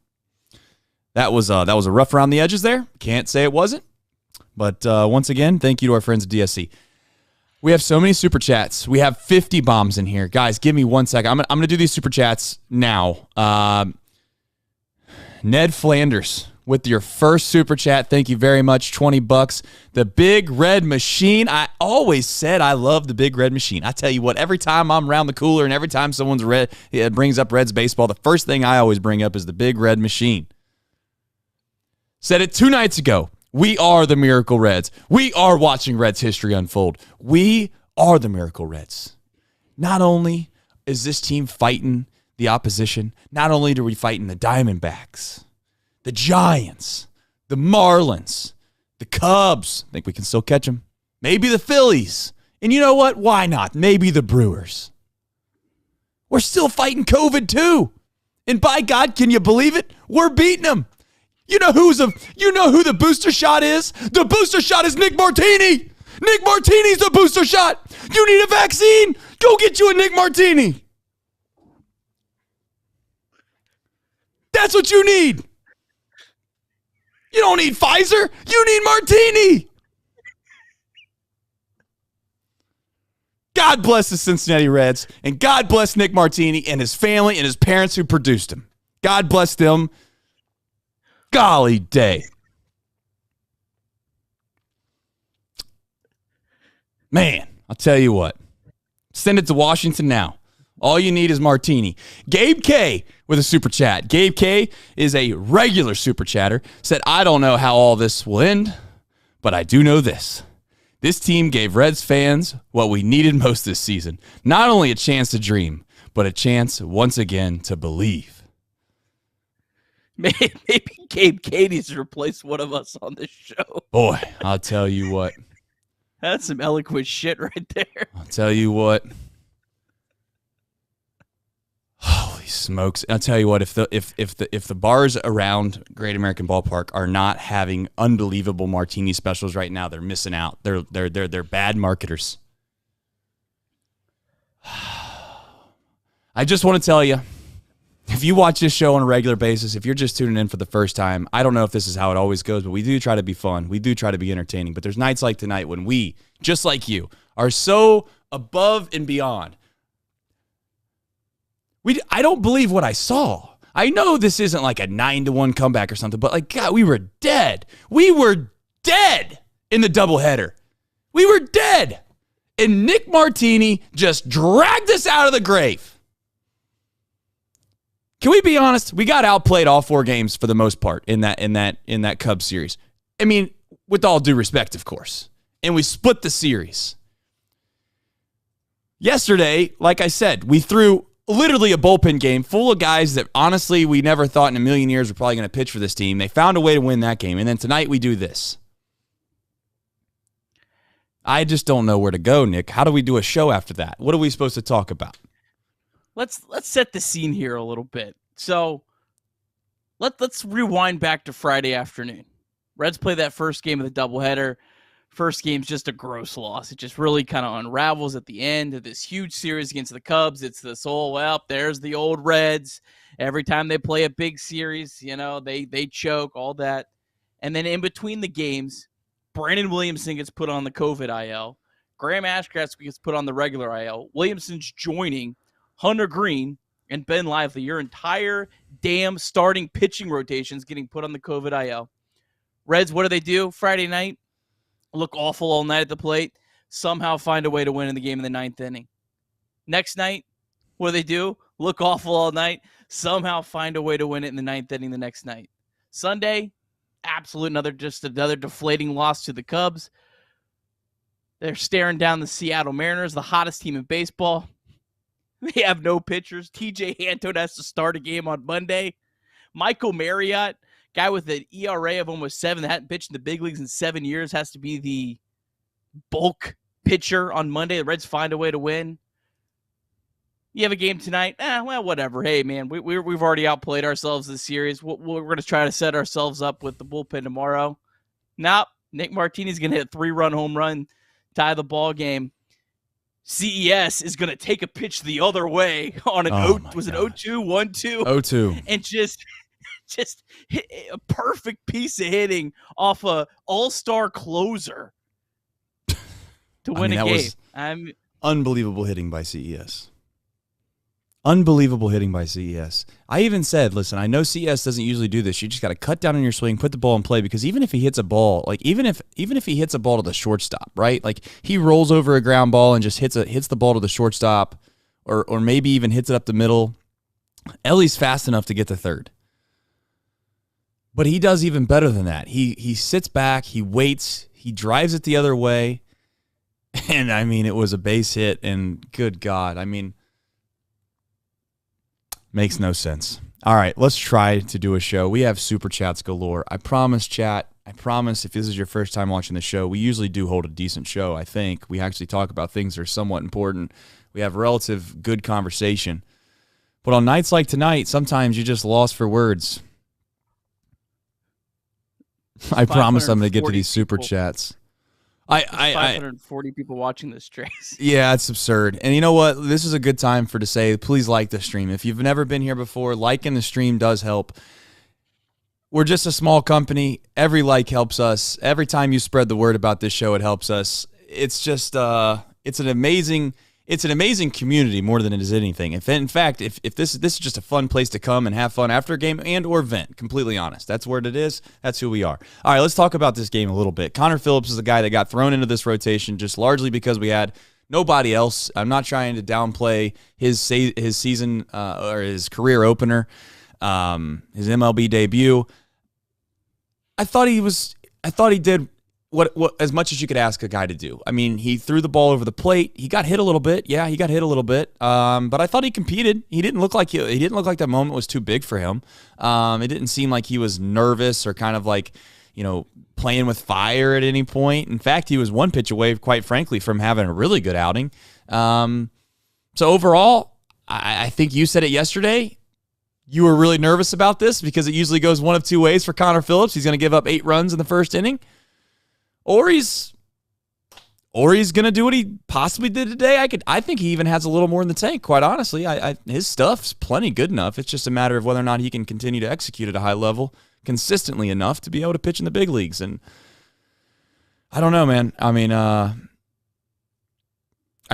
Speaker 1: That was a rough around the edges there. Can't say it wasn't. But once again, thank you to our friends at DSC. We have so many super chats. We have 50 bombs in here. Guys, give me 1 second. I'm going to do these super chats now. Ned Flanders with your first super chat. Thank you very much. $20. The Big Red Machine. I always said I love the Big Red Machine. I tell you what, every time I'm around the cooler and every time someone's brings up Reds baseball, the first thing I always bring up is the Big Red Machine. Said it 2 nights ago. We are the Miracle Reds. We are watching Reds history unfold. We are the Miracle Reds. Not only is this team fighting the opposition, not only are we fighting the Diamondbacks, the Giants, the Marlins, the Cubs. I think we can still catch them. Maybe the Phillies. And you know what? Why not? Maybe the Brewers. We're still fighting COVID too. And by God, can you believe it? We're beating them. You know who the booster shot is? The booster shot is Nick Martini. Nick Martini's the booster shot. You need a vaccine? Go get you a Nick Martini. That's what you need. You don't need Pfizer. You need Martini. God bless the Cincinnati Reds, and God bless Nick Martini and his family and his parents who produced him. God bless them. Golly day. Man, I'll tell you what. Send it to Washington now. All you need is Martini. Gabe K with a super chat. Gabe K is a regular super chatter. Said, I don't know how all this will end, but I do know this. This team gave Reds fans what we needed most this season. Not only a chance to dream, but a chance once again to believe.
Speaker 2: Maybe Gabe K needs to replace one of us on this show.
Speaker 1: Boy, I'll tell you what.
Speaker 2: That's some eloquent shit right there.
Speaker 1: I'll tell you what. Holy smokes! I'll tell you what. If the bars around Great American Ballpark are not having unbelievable martini specials right now, they're missing out. They're bad marketers. I just want to tell you,
Speaker 3: if you watch this show on a regular basis, if you're just tuning in for the first time, I don't know if this is how it always goes, but we do try to be fun. We do try to be entertaining. But there's nights like tonight when we, just like you, are so above and beyond. I don't believe what I saw. I know this isn't like a 9-1 comeback or something, but like, God, we were dead. We were dead in the doubleheader. We were dead. And Nick Martini just dragged us out of the grave. Can we be honest? We got outplayed all 4 games for the most part in that Cubs series. I mean, with all due respect, of course. And we split the series. Yesterday, like I said, we threw literally a bullpen game full of guys that honestly we never thought in a million years were probably going to pitch for this team. They found a way to win that game. And then tonight we do this. I just don't know where to go, Nick. How do we do a show after that? What are we supposed to talk about?
Speaker 2: Let's set the scene here a little bit. So let's rewind back to Friday afternoon. Reds play that first game of the doubleheader. First game's just a gross loss. It just really kind of unravels at the end of this huge series against the Cubs. It's this whole, well, there's the old Reds. Every time they play a big series, they choke, all that. And then in between the games, Brandon Williamson gets put on the COVID IL. Graham Ashcraft gets put on the regular IL. Williamson's joining Hunter Green and Ben Lively. Your entire damn starting pitching rotation's getting put on the COVID IL. Reds, what do? Friday night, look awful all night at the plate, somehow find a way to win in the game in the 9th inning. Next night, what do? Look awful all night, somehow find a way to win it in the 9th inning the next night. Sunday, another deflating loss to the Cubs. They're staring down the Seattle Mariners, the hottest team in baseball. They have no pitchers. TJ Hampton has to start a game on Monday. Michael Marriott, guy with an ERA of almost 7 that hadn't pitched in the big leagues in 7 years, has to be the bulk pitcher on Monday. The Reds find a way to win. You have a game tonight? Well, whatever. Hey, man, we've already outplayed ourselves this series. We're going to try to set ourselves up with the bullpen tomorrow. Nope. Nick Martini's going to hit a 3-run home run, tie the ball game. CES is going to take a pitch the other way on an 0-2, 1-2?
Speaker 3: 0-2.
Speaker 2: And just hit a perfect piece of hitting off a all-star closer to win a game.
Speaker 3: Was unbelievable hitting by CES. Unbelievable hitting by CES. I even said, listen, I know CES doesn't usually do this. You just got to cut down on your swing, put the ball in play, because even if he hits a ball, like even if he hits a ball to the shortstop, right? Like he rolls over a ground ball and just hits the ball to the shortstop, or maybe even hits it up the middle. Ellie's fast enough to get to third. But he does even better than that. He sits back, he waits, he drives it the other way. And I mean, it was a base hit, and good God, I mean, makes no sense. All right, let's try to do a show. We have super chats galore. I promise, chat. I promise if this is your first time watching the show, we usually do hold a decent show, I think. We actually talk about things that are somewhat important. We have relative good conversation. But on nights like tonight, sometimes you just lost for words. I promise I'm going to get to these super chats.
Speaker 2: 540 people watching this, Trace.
Speaker 3: Yeah, it's absurd. And you know what? This is a good time to say, please like the stream. If you've never been here before, liking the stream does help. We're just a small company. Every like helps us. Every time you spread the word about this show, it helps us. It's just, it's an amazing community more than it is anything. If this is just a fun place to come and have fun after a game and or vent, completely honest. That's what it is. That's who we are. All right, let's talk about this game a little bit. Connor Phillips is a guy that got thrown into this rotation just largely because we had nobody else. I'm not trying to downplay his season or his career opener, his MLB debut. I thought he did what as much as you could ask a guy to do. I mean, he threw the ball over the plate. He got hit a little bit. Yeah, he got hit a little bit. But I thought he competed. He didn't look like that moment was too big for him. It didn't seem like he was nervous or kind of like, playing with fire at any point. In fact, he was one pitch away, quite frankly, from having a really good outing. So overall, I think you said it yesterday. You were really nervous about this because it usually goes one of two ways for Connor Phillips. He's going to give up 8 runs in the first inning. Or he's or he's going to do what he possibly did today. I think he even has a little more in the tank, quite honestly. His stuff's plenty good enough. It's just a matter of whether or not he can continue to execute at a high level consistently enough to be able to pitch in the big leagues. And I don't know, man. I mean, I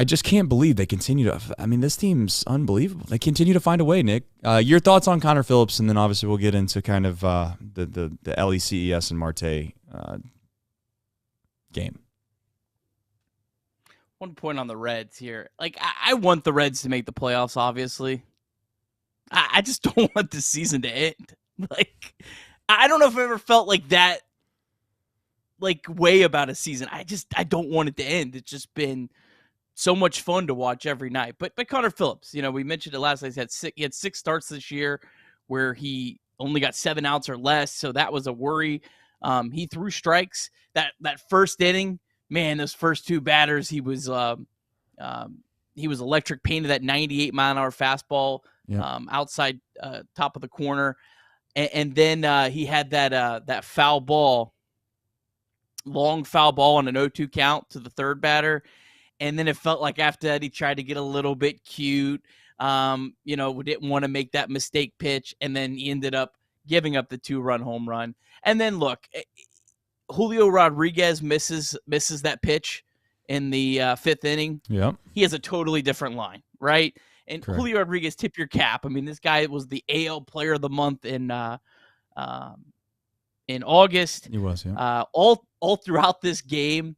Speaker 3: just can't believe they continue to. I mean, this team's unbelievable. They continue to find a way, Nick. Your thoughts on Connor Phillips, and then obviously we'll get into kind of the LECES and Marte game.
Speaker 2: One point on the Reds here. Like, I want the Reds to make the playoffs, obviously. I just don't want the season to end. Like, I don't know if I've ever felt like that, like, way about a season. I don't want it to end. It's just been so much fun to watch every night. But Connor Phillips, we mentioned it last night. He had 6 starts this year where he only got 7 outs or less, so that was a worry. He threw strikes. That first inning, man, those first 2 batters, he was electric, painted that 98-mile-an-hour fastball outside top of the corner, and then he had that foul ball, long foul ball on an 0-2 count to the third batter, and then it felt like after that he tried to get a little bit cute, we didn't want to make that mistake pitch, and then he ended up giving up the 2-run home run. And then look, Julio Rodriguez misses that pitch in the 5th inning.
Speaker 3: Yep.
Speaker 2: He has a totally different line, right? And correct. Julio Rodriguez, tip your cap. I mean, this guy was the AL Player of the Month in August.
Speaker 3: He was, yeah.
Speaker 2: All throughout this game,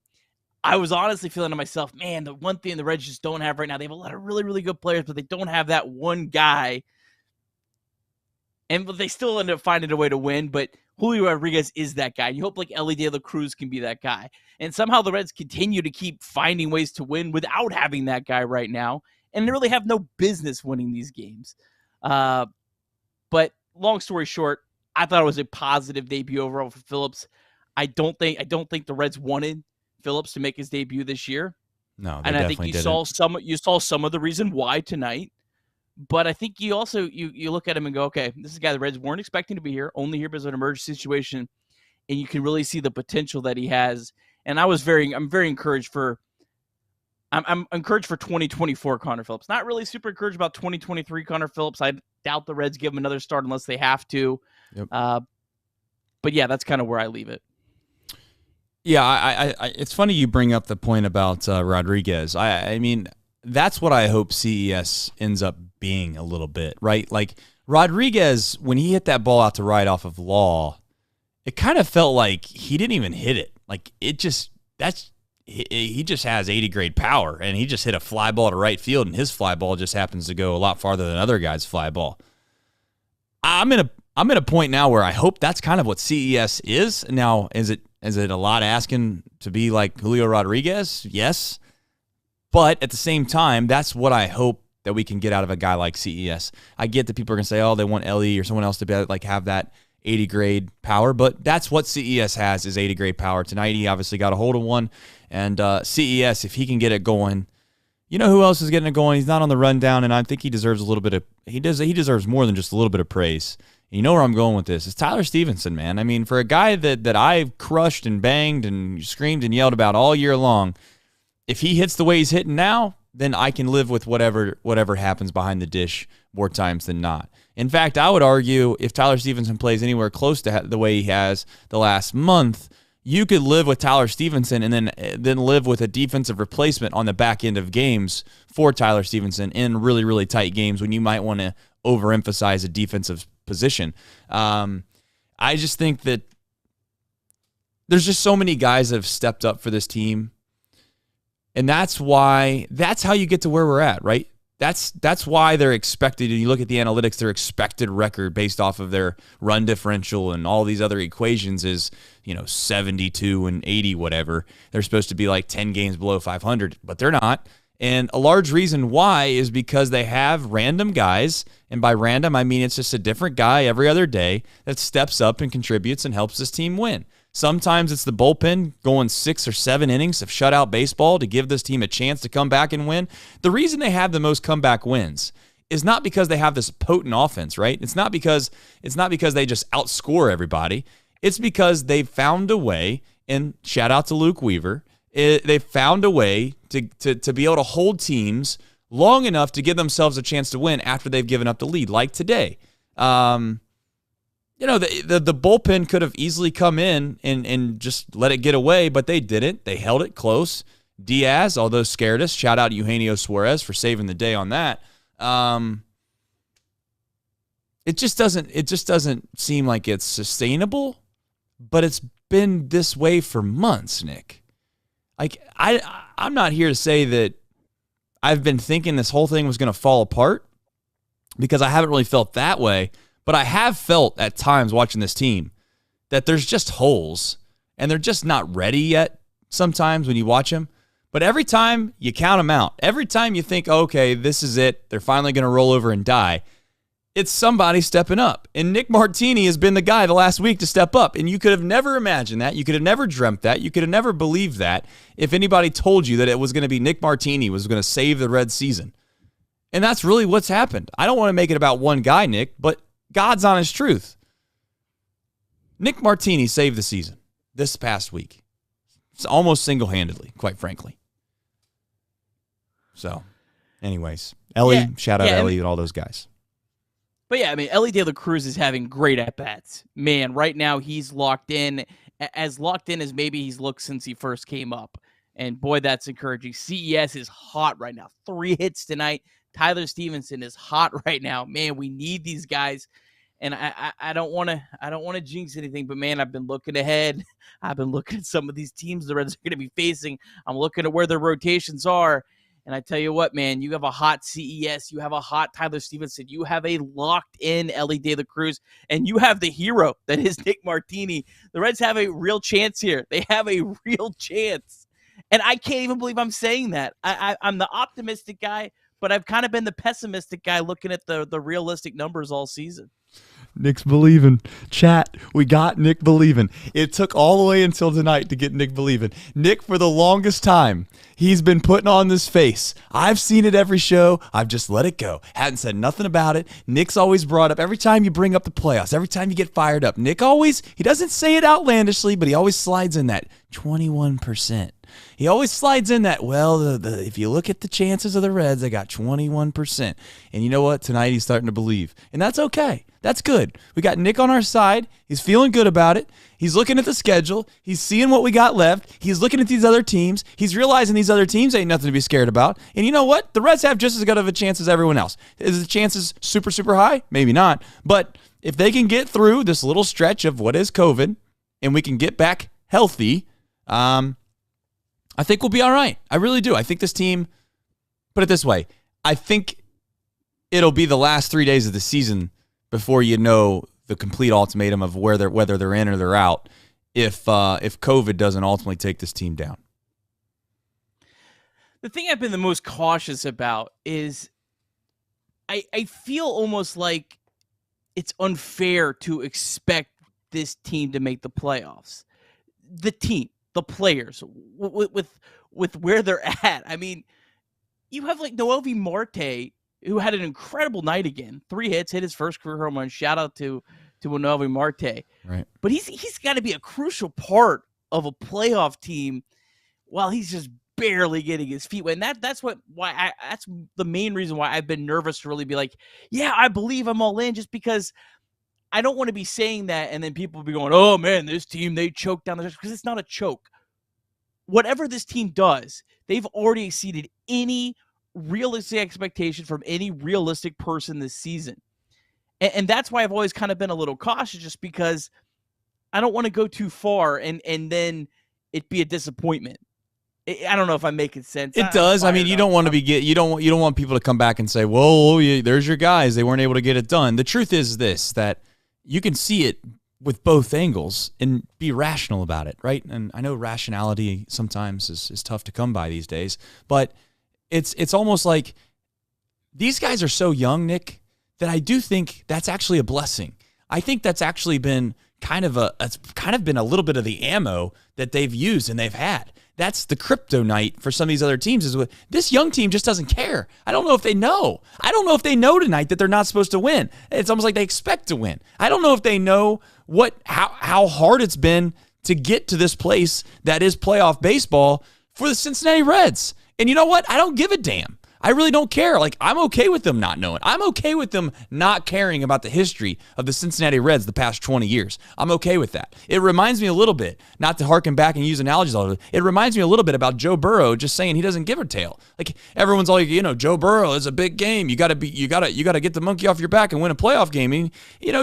Speaker 2: I was honestly feeling to myself, man, the one thing the Reds just don't have right now, they have a lot of really, really good players, but they don't have that one guy. And they still end up finding a way to win, but Julio Rodriguez is that guy. You hope like Elly De La Cruz can be that guy. And somehow the Reds continue to keep finding ways to win without having that guy right now. And they really have no business winning these games. But long story short, I thought it was a positive debut overall for Phillips. I don't think the Reds wanted Phillips to make his debut this year.
Speaker 3: No,
Speaker 2: and I think you saw some of the reason why tonight. But I think you also you look at him and go, okay, this is a guy the Reds weren't expecting to be here, only here because of an emergency situation, and you can really see the potential that he has. And I'm very encouraged for. I'm encouraged for 2024 Connor Phillips. Not really super encouraged about 2023 Connor Phillips. I doubt the Reds give him another start unless they have to.
Speaker 3: Yep.
Speaker 2: But yeah, that's kind of where I leave it.
Speaker 3: Yeah, I it's funny you bring up the point about Rodriguez. I mean, that's what I hope CES ends up being a little bit, right? Like Rodriguez, when he hit that ball out to right off of Law, it kind of felt like he didn't even hit it. Like he just has 80 grade power, and he just hit a fly ball to right field, and his fly ball just happens to go a lot farther than other guys' fly ball. I'm in a point now where I hope that's kind of what CES is. Now, is it a lot asking to be like Julio Rodriguez? Yes. But at the same time, that's what I hope that we can get out of a guy like CES. I get that people are going to say, oh, they want Elly or someone else to be like have that 80 grade power, but that's what CES has, is 80 grade power. Tonight, he obviously got a hold of one, and CES, if he can get it going, you know who else is getting it going? He's not on the rundown, and I think he deserves a little bit of, he deserves more than just a little bit of praise. And you know where I'm going with this. It's Tyler Stevenson, man. I mean, for a guy that I've crushed and banged and screamed and yelled about all year long, if he hits the way he's hitting now, then I can live with whatever happens behind the dish more times than not. In fact, I would argue if Tyler Stevenson plays anywhere close to the way he has the last month, you could live with Tyler Stevenson and then live with a defensive replacement on the back end of games for Tyler Stevenson in really, really tight games when you might want to overemphasize a defensive position. I just think that there's just so many guys that have stepped up for this team. And that's how you get to where we're at, right? That's why they're expected, and you look at the analytics, their expected record based off of their run differential and all these other equations is, 72 and 80, whatever. They're supposed to be like 10 games below 500, but they're not. And a large reason why is because they have random guys, and by random, I mean it's just a different guy every other day that steps up and contributes and helps this team win. Sometimes it's the bullpen going 6 or 7 innings of shutout baseball to give this team a chance to come back and win. The reason they have the most comeback wins is not because they have this potent offense, right? It's not because they just outscore everybody. It's because they've found a way, and shout out to Luke Weaver They found a way to be able to hold teams long enough to give themselves a chance to win after they've given up the lead, like today. The bullpen could have easily come in and just let it get away, but they didn't. They held it close. Diaz, although scared us, shout out Eugenio Suarez for saving the day on that. It just doesn't seem like it's sustainable, but it's been this way for months, Nick. Like I'm not here to say that I've been thinking this whole thing was going to fall apart, because I haven't really felt that way, but I have felt at times watching this team that there's just holes and they're just not ready yet sometimes when you watch them. But every time you count them out, every time you think, okay, this is it, they're finally going to roll over and die, it's somebody stepping up. And Nick Martini has been the guy the last week to step up. And you could have never imagined that. You could have never dreamt that. You could have never believed that if anybody told you that it was going to be Nick Martini was going to save the Reds season. And that's really what's happened. I don't want to make it about one guy, Nick, but God's honest truth. Nick Martini saved the season this past week. It's almost single-handedly, quite frankly. So, anyways, Ellie, shout out Ellie and all those guys.
Speaker 2: But yeah, I mean, Ellie De La Cruz is having great at-bats. Man, right now he's locked in as maybe he's looked since he first came up. And boy, that's encouraging. CES is hot right now. 3 hits tonight. Tyler Stevenson is hot right now. Man, we need these guys. And I don't want to jinx anything, but man, I've been looking ahead. I've been looking at some of these teams the Reds are going to be facing. I'm looking at where their rotations are. And I tell you what, man, you have a hot CES, you have a hot Tyler Stevenson, you have a locked-in Ellie De La Cruz, and you have the hero that is Nick Martini. The Reds have a real chance here. They have a real chance. And I can't even believe I'm saying that. I'm the optimistic guy, but I've kind of been the pessimistic guy looking at the realistic numbers all season.
Speaker 3: Nick's believing. Chat, we got Nick believing. It took all the way until tonight to get Nick believing. Nick, for the longest time, he's been putting on this face. I've seen it every show. I've just let it go. Hadn't said nothing about it. Nick's always brought up, every time you bring up the playoffs, every time you get fired up, Nick always, he doesn't say it outlandishly, but he always slides in that 21%. He always slides in that, well, if you look at the chances of the Reds, they got 21%. And you know what? Tonight he's starting to believe. And that's okay. That's good. We got Nick on our side. He's feeling good about it. He's looking at the schedule. He's seeing what we got left. He's looking at these other teams. He's realizing these other teams ain't nothing to be scared about. And you know what? The Reds have just as good of a chance as everyone else. Is the chances super, super high? Maybe not. But if they can get through this little stretch of what is COVID and we can get back healthy, I think we'll be all right. I really do. I think this team, put it this way, I think it'll be the last 3 days of the season before you know the complete ultimatum of whether they're in or they're out if COVID doesn't ultimately take this team down.
Speaker 2: The thing I've been the most cautious about is I feel almost like it's unfair to expect this team to make the playoffs. The team, the players, with where they're at. I mean, you have like Noelvi Marte, who had an incredible night again. 3 hits, hit his first career home run. Shout out to Noelvi Marte.
Speaker 3: Right.
Speaker 2: But he's got to be a crucial part of a playoff team while he's just barely getting his feet wet. And that's the main reason why I've been nervous to really be like, yeah, I believe I'm all in, just because I don't want to be saying that and then people will be going, oh man, this team, they choked down the stretch, because it's not a choke. Whatever this team does, they've already exceeded any realistic expectation from any realistic person this season. And that's why I've always kind of been a little cautious, just because I don't want to go too far and then it be a disappointment. I don't know if I'm making sense.
Speaker 3: It does. I mean, you don't want to you don't want people to come back and say, "Whoa, there's your guys. They weren't able to get it done." The truth is this, that you can see it with both angles and be rational about it, right? And I know rationality sometimes is tough to come by these days, but it's almost like these guys are so young, Nick, that I do think that's actually a blessing. I think that's actually been it's kind of been a little bit of the ammo that they've used and they've had. That's the crypto night for some of these other teams. Is this young team just doesn't care. I don't know if they know. I don't know if they know tonight that they're not supposed to win. It's almost like they expect to win. I don't know if they know how hard it's been to get to this place that is playoff baseball for the Cincinnati Reds. And you know what? I don't give a damn. I really don't care. Like, I'm okay with them not knowing. I'm okay with them not caring about the history of the Cincinnati Reds the past 20 years. I'm okay with that. It reminds me a little bit, not to harken back and use analogies all the time, it reminds me a little bit about Joe Burrow just saying he doesn't give a tail. Like, everyone's all, Joe Burrow is a big game. You gotta get the monkey off your back and win a playoff game. And,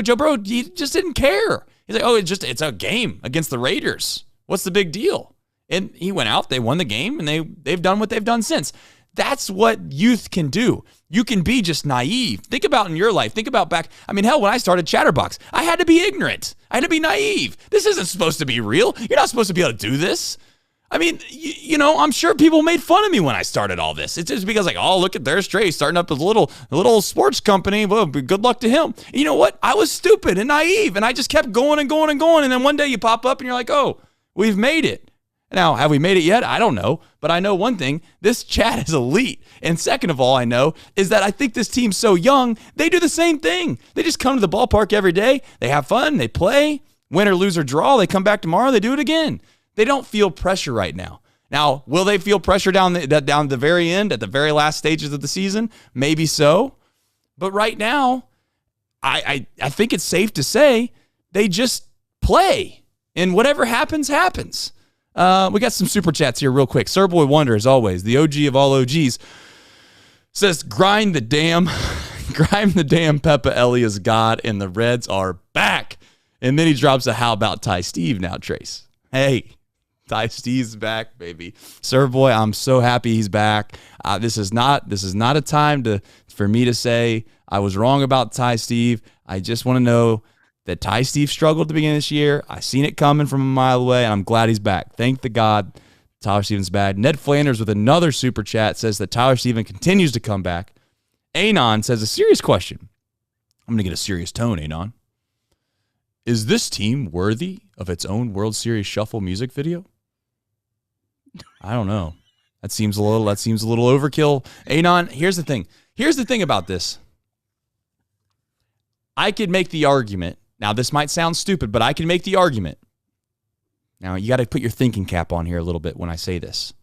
Speaker 3: Joe Burrow, he just didn't care. He's like, oh, it's a game against the Raiders. What's the big deal? And he went out, they won the game, and they've done what they've done since. That's what youth can do. You can be just naive. Think about in your life. Think about back. I mean, hell, when I started Chatterbox, I had to be ignorant. I had to be naive. This isn't supposed to be real. You're not supposed to be able to do this. I mean, I'm sure people made fun of me when I started all this. It's just because like, oh, look at there's Trey starting up a little sports company. Well, good luck to him. And you know what? I was stupid and naive, and I just kept going and going and going. And then one day you pop up and you're like, oh, we've made it. Now, have we made it yet? I don't know. But I know one thing, this chat is elite. And second of all, I know is that I think this team's so young, they do the same thing. They just come to the ballpark every day. They have fun. They play. Win or lose or draw. They come back tomorrow. They do it again. They don't feel pressure right now. Now, will they feel pressure down the very end, at the very last stages of the season? Maybe so. But right now, I think it's safe to say they just play. And whatever happens, happens. We got some super chats here real quick. Sirboy Wonder, as always, the OG of all OGs, says, grind the damn Peppa Ellie is God, and the Reds are back. And then he drops a how about Ty Steve now, Trace. Hey, Ty Steve's back, baby. Sirboy, I'm so happy he's back. This is not a time for me to say I was wrong about Ty Steve. I just want to know that Ty Steve struggled at the beginning of this year. I seen it coming from a mile away, and I'm glad he's back. Thank the God Tyler Stevens bad. Ned Flanders with another super chat says that Tyler Stevens continues to come back. Anon says a serious question. I'm going to get a serious tone, Anon. Is this team worthy of its own World Series Shuffle music video? I don't know. That seems a little overkill. Anon, here's the thing. Here's the thing about this. I could make the argument. Now, this might sound stupid, but I can make the argument. Now, you got to put your thinking cap on here a little bit when I say this.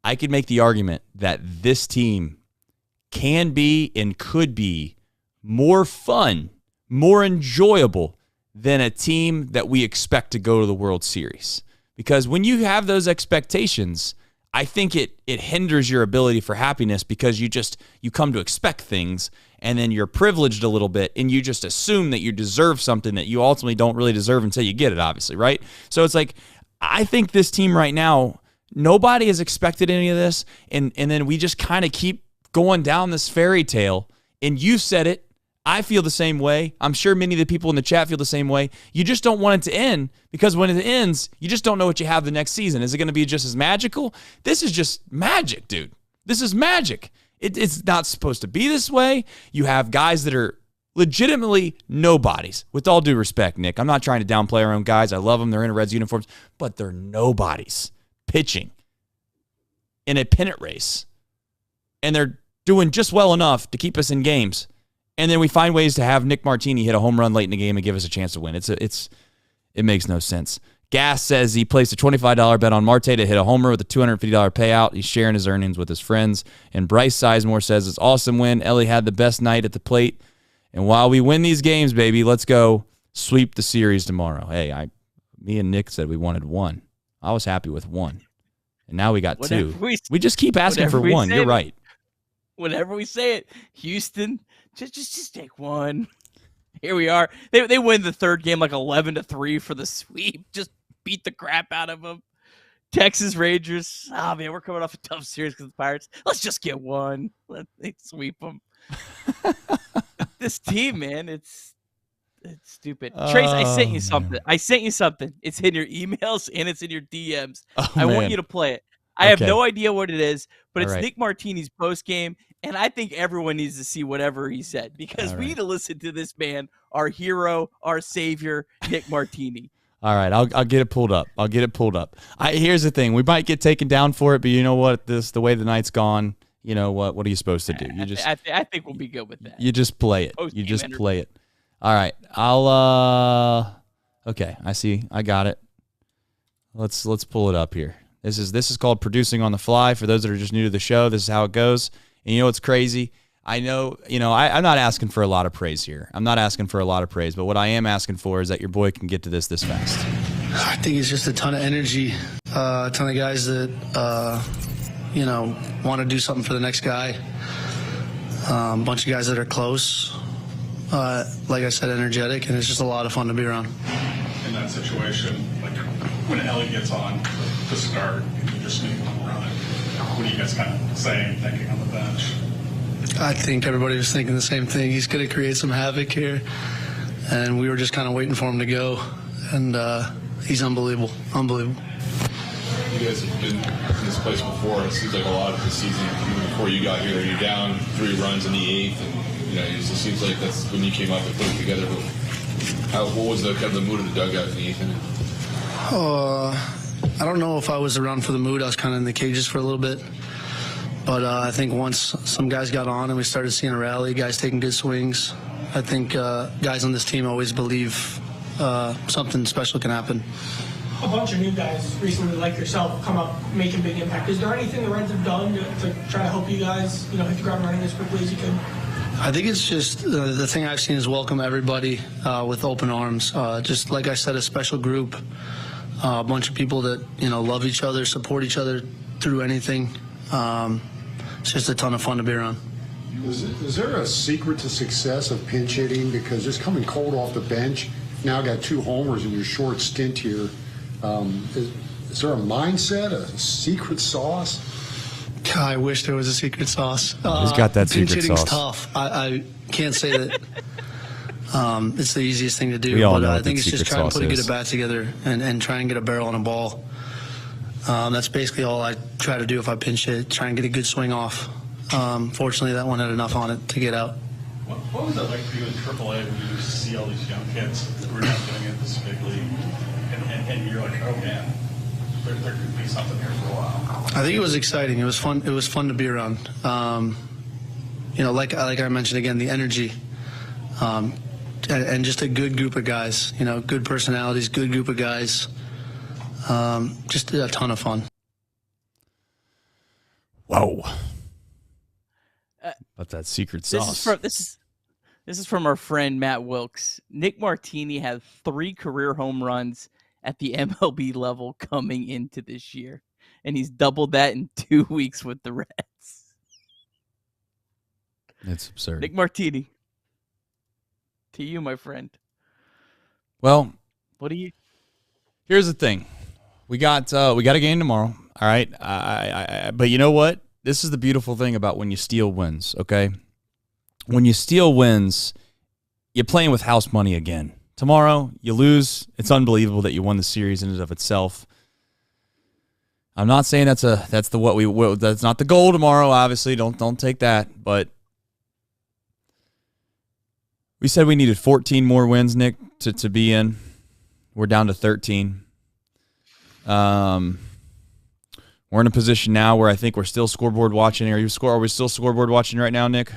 Speaker 3: I could make the argument that this team can be and could be more fun, more enjoyable than a team that we expect to go to the World Series. Because when you have those expectations, I think it hinders your ability for happiness because you come to expect things, and then you're privileged a little bit, and you just assume that you deserve something that you ultimately don't really deserve until you get it, obviously, right? So it's like, I think this team right now, nobody has expected any of this, and then we just kind of keep going down this fairy tale, and you said it. I feel the same way. I'm sure many of the people in the chat feel the same way. You just don't want it to end because when it ends, you just don't know what you have the next season. Is it going to be just as magical? This is just magic, dude. This is magic. It's not supposed to be this way. You have guys that are legitimately nobodies. With all due respect, Nick, I'm not trying to downplay our own guys. I love them. They're in Reds uniforms, but they're nobodies pitching in a pennant race. And they're doing just well enough to keep us in games. And then we find ways to have Nick Martini hit a home run late in the game and give us a chance to win. It makes no sense. Gas says he placed a $25 bet on Marte to hit a homer with a $250 payout. He's sharing his earnings with his friends. And Bryce Sizemore says it's awesome win. Ellie had the best night at the plate. And while we win these games, baby, let's go sweep the series tomorrow. Hey, me and Nick said we wanted one. I was happy with one. And now we got two. We just keep asking for one. You're right.
Speaker 2: Whenever we say it, Houston, just take one. Here we are. They win the third game like 11-3 for the sweep. Just beat the crap out of them. Texas Rangers. Oh man, we're coming off a tough series because the Pirates. Let's just get one. Let they sweep them. This team, man, it's stupid. Trace, I sent you something. It's in your emails and it's in your DMs. I want you to play it. I have no idea what it is, but it's Nick Martini's post game, and I think everyone needs to see whatever he said because we need to listen to this man, our hero, our savior, Nick Martini.
Speaker 3: All right, I'll get it pulled up. Here's the thing: we might get taken down for it, but you know what? The way the night's gone, you know what? What are you supposed to do? You just
Speaker 2: I think we'll be good with that.
Speaker 3: You just play it. You just play it. All right, I'll. Okay, I see. I got it. Let's pull it up here. This is called producing on the fly. For those that are just new to the show, this is how it goes. And you know what's crazy? I know, I'm not asking for a lot of praise here. I'm not asking for a lot of praise, but what I am asking for is that your boy can get to this fast.
Speaker 4: I think it's just a ton of energy, a ton of guys that, want to do something for the next guy. A bunch of guys that are close. Like I said, energetic, and it's just a lot of fun to be around.
Speaker 5: In that situation, like when Ellie gets on to start, and you just need one run, what are you guys kind of saying, thinking on the bench?
Speaker 4: I think everybody was thinking the same thing. He's going to create some havoc here, and we were just kind of waiting for him to go, and he's unbelievable. Unbelievable.
Speaker 6: You guys have been in this place before. It seems like a lot of the season, even before you got here, you're down 3 runs in the 8th, and it seems like that's when you came up and put it together. But what was the kind of the mood of the dugout in the 8th inning?
Speaker 4: I don't know if I was around for the mood. I was kind of in the cages for a little bit. But I think once some guys got on and we started seeing a rally, guys taking good swings, I think guys on this team always believe something special can happen.
Speaker 7: A bunch of new guys recently, like yourself, come up, make a big impact. Is there anything the Reds have done to try to help you guys, hit the ground running as quickly as you can?
Speaker 4: I think it's just the thing I've seen is welcome everybody with open arms. Just like I said, a special group, a bunch of people that love each other, support each other through anything. It's just a ton of fun to be around.
Speaker 8: Is there a secret to success of pinch hitting? Because just coming cold off the bench, now got 2 homers in your short stint here. Is there a mindset, a secret sauce?
Speaker 4: I wish there was a secret sauce.
Speaker 3: He's got that secret
Speaker 4: pinch hitting's
Speaker 3: sauce.
Speaker 4: Tough. I can't say that it's the easiest thing to do,
Speaker 3: We all
Speaker 4: but
Speaker 3: know
Speaker 4: I
Speaker 3: what
Speaker 4: think
Speaker 3: that
Speaker 4: it's just
Speaker 3: secret
Speaker 4: trying to
Speaker 3: sauce
Speaker 4: put a good
Speaker 3: is.
Speaker 4: at bat together and try and get a barrel on a ball. That's basically all I try to do if I pinch hit, try and get a good swing off. Fortunately, that one had enough on it to get out.
Speaker 5: What was it like for you in AAA when you see all these young kids that were now doing it this big league, and you're like, oh man, there could be something here for a while?
Speaker 4: I think it was exciting. It was fun. It was fun to be around. Like I mentioned again, the energy, and just a good group of guys. Good personalities, good group of guys. Just a ton of fun.
Speaker 3: Whoa. But that secret sauce.
Speaker 2: This is from our friend Matt Wilkes. Nick Martini had 3 career home runs at the MLB level coming into this year, and he's doubled that in 2 weeks with the Reds.
Speaker 3: It's absurd.
Speaker 2: Nick Martini, to you, my friend.
Speaker 3: Well,
Speaker 2: What do you?
Speaker 3: here's the thing. We got a game tomorrow. All right. But you know what? This is the beautiful thing about when you steal wins, okay? When you steal wins, you're playing with house money again. Tomorrow, you lose. It's unbelievable that you won the series in and of itself. I'm not saying that's not the goal tomorrow, obviously. Don't take that. But we said we needed 14 more wins, Nick, to be in. We're down to 13. We're in a position now where I think we're still scoreboard watching. Are we still scoreboard watching right now, Nick?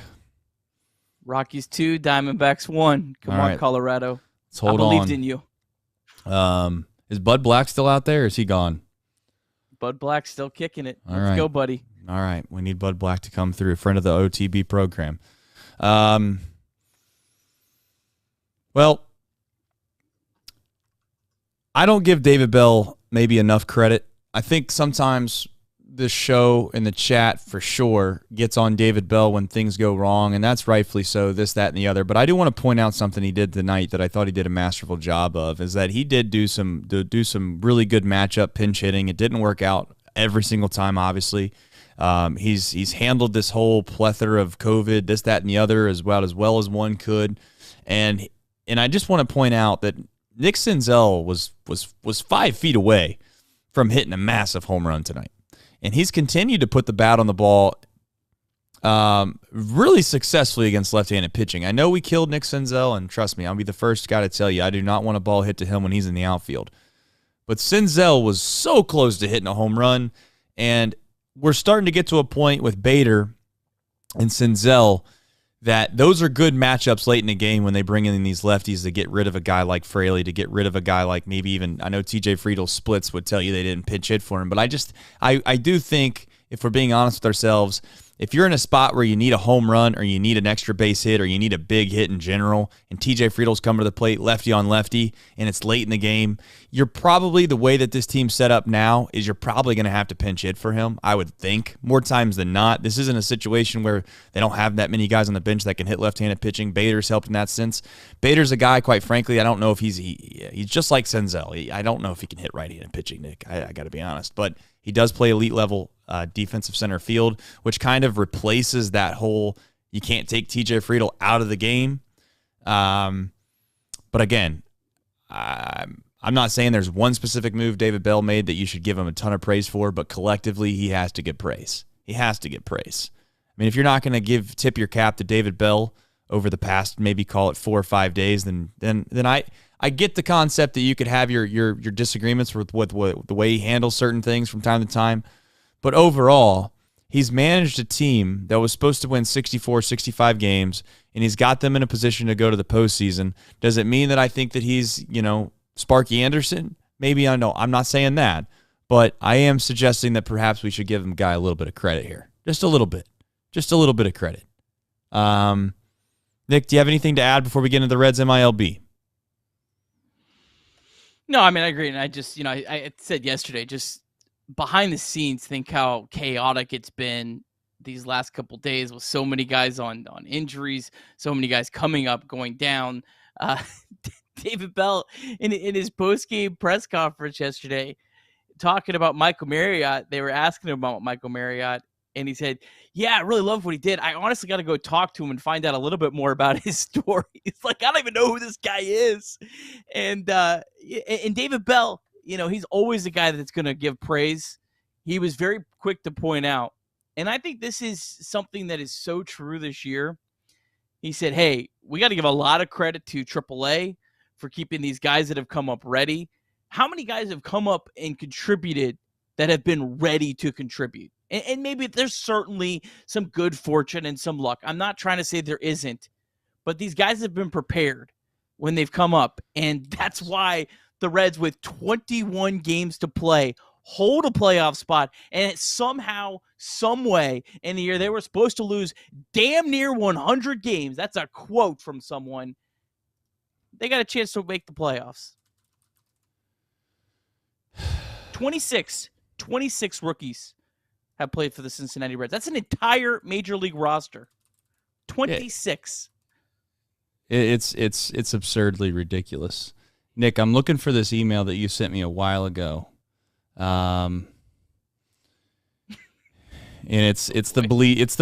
Speaker 2: Rockies 2, Diamondbacks 1. Come
Speaker 3: All
Speaker 2: on,
Speaker 3: right.
Speaker 2: Colorado.
Speaker 3: Let's hold
Speaker 2: I
Speaker 3: on.
Speaker 2: believed in you.
Speaker 3: Is Bud Black still out there, or is he gone?
Speaker 2: Bud Black's still kicking it.
Speaker 3: All
Speaker 2: Let's
Speaker 3: right.
Speaker 2: go, buddy.
Speaker 3: All right. We need Bud Black to come through, a friend of the OTB program. Well, I don't give David Bell maybe enough credit. I think sometimes this show in the chat for sure gets on David Bell when things go wrong, and that's rightfully so, this, that, and the other. But I do want to point out something he did tonight that I thought he did a masterful job of, is that he did do some really good matchup pinch hitting. It didn't work out every single time, obviously. He's handled this whole plethora of COVID, this, that, and the other as well as one could. And I just want to point out that Nick Senzel was 5 feet away from hitting a massive home run tonight. And he's continued to put the bat on the ball really successfully against left-handed pitching. I know we killed Nick Senzel, and trust me, I'll be the first guy to tell you, I do not want a ball hit to him when he's in the outfield. But Senzel was so close to hitting a home run, and we're starting to get to a point with Bader and Senzel that those are good matchups late in the game when they bring in these lefties to get rid of a guy like Fraley, to get rid of a guy like maybe even, I know TJ Friedel's splits would tell you they didn't pinch hit for him, but I do think, if we're being honest with ourselves, if you're in a spot where you need a home run or you need an extra base hit or you need a big hit in general, and TJ Friedel's coming to the plate lefty on lefty, and it's late in the game, you're probably, the way that this team's set up now, is you're probably going to have to pinch hit for him, I would think, more times than not. This isn't a situation where they don't have that many guys on the bench that can hit left-handed pitching. Bader's helped in that sense. Bader's a guy, quite frankly, I don't know if he's just like Senzel. I don't know if he can hit right-handed pitching, Nick. I got to be honest. But he does play elite level defensive center field, which kind of replaces that whole, you can't take TJ Friedel out of the game. But again, I'm not saying there's one specific move David Bell made that you should give him a ton of praise for, but collectively he has to get praise. He has to get praise. I mean, if you're not going to tip your cap to David Bell over the past, maybe call it 4 or 5 days, then I get the concept that you could have your disagreements with the way he handles certain things from time to time. But overall, he's managed a team that was supposed to win 64, 65 games, and he's got them in a position to go to the postseason. Does it mean that I think that he's, Sparky Anderson? Maybe I know. I'm not saying that. But I am suggesting that perhaps we should give him guy a little bit of credit here. Just a little bit. Just a little bit of credit. Nick, do you have anything to add before we get into the Reds MILB?
Speaker 2: No, I mean, I agree. And I just, I said yesterday, just behind the scenes, think how chaotic it's been these last couple days with so many guys on injuries, so many guys coming up, going down. David Bell in his post-game press conference yesterday talking about Michael Marriott. They were asking him about Michael Marriott, and he said, yeah, I really love what he did. I honestly got to go talk to him and find out a little bit more about his story. It's like, I don't even know who this guy is. And David Bell, he's always the guy that's going to give praise. He was very quick to point out, and I think this is something that is so true this year. He said, hey, we got to give a lot of credit to AAA for keeping these guys that have come up ready. How many guys have come up and contributed that have been ready to contribute? And maybe there's certainly some good fortune and some luck. I'm not trying to say there isn't, but these guys have been prepared when they've come up. And that's why the Reds, with 21 games to play, hold a playoff spot. And it's somehow, some way in the year they were supposed to lose damn near 100 games. That's a quote from someone. They got a chance to make the playoffs. 26 rookies have played for the Cincinnati Reds. That's an entire major league roster. 26.
Speaker 3: It's absurdly ridiculous. Nick, I'm looking for this email that you sent me a while ago. And it's the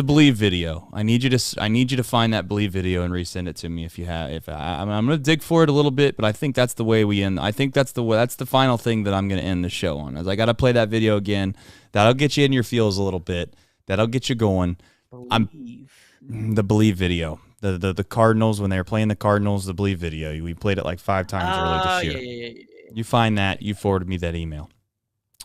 Speaker 3: Believe video. I need you to find that Believe video and resend it to me if you have. I'm going to dig for it a little bit, but I think that's the way we end. I think that's the final thing that I'm going to end the show on. As I got to play that video again. That'll get you in your feels a little bit. That'll get you going. The Believe video. The Cardinals, when they were playing the Cardinals, the Believe video. We played it like 5 times earlier this year. Yeah. You find that. You forwarded me that email.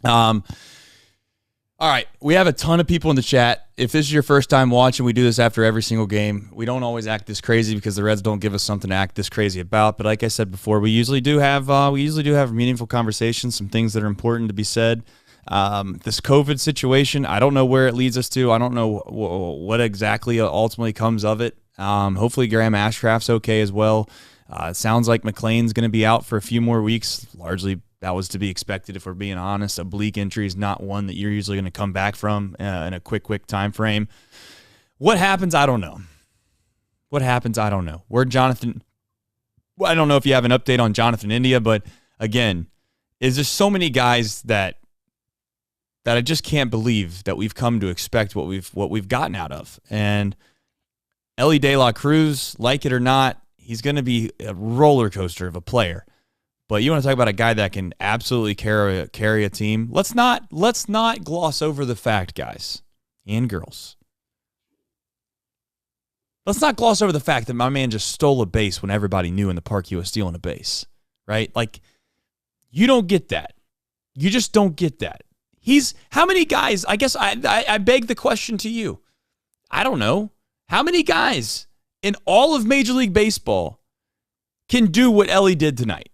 Speaker 3: All right, we have a ton of people in the chat. If this is your first time watching, we do this after every single game. We don't always act this crazy because the Reds don't give us something to act this crazy about. But like I said before, we usually do have meaningful conversations, some things that are important to be said. This COVID situation, I don't know where it leads us to. I don't know what exactly ultimately comes of it. Hopefully Graham Ashcraft's okay as well. It sounds like McLean's going to be out for a few more weeks. Largely, that was to be expected if we're being honest. A oblique injury is not one that you're usually going to come back from in a quick time frame. What happens? I don't know. Where Jonathan? Well, I don't know if you have an update on Jonathan India, but again, is there so many guys that I just can't believe that we've come to expect what we've gotten out of. And Ellie De La Cruz, like it or not, he's going to be a roller coaster of a player. But you want to talk about a guy that can absolutely carry a team. Let's not gloss over the fact, guys and girls. Let's not gloss over the fact that my man just stole a base when everybody knew in the park he was stealing a base, right? Like, you don't get that. You just don't get that. How many guys, I guess I beg the question to you. I don't know. How many guys in all of Major League Baseball can do what Ellie did tonight.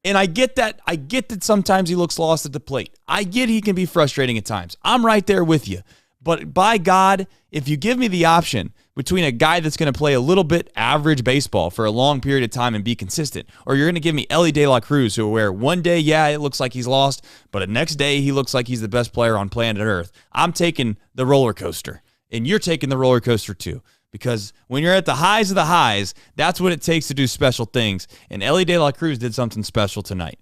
Speaker 3: And I get that. I get that sometimes he looks lost at the plate. I get he can be frustrating at times. I'm right there with you. But by God, if you give me the option between a guy that's going to play a little bit average baseball for a long period of time and be consistent, or you're going to give me Elly De La Cruz, where one day, yeah, it looks like he's lost, but the next day he looks like he's the best player on planet Earth, I'm taking the roller coaster. And you're taking the roller coaster too. Because when you're at the highs of the highs, that's what it takes to do special things. And Elly De La Cruz did something special tonight.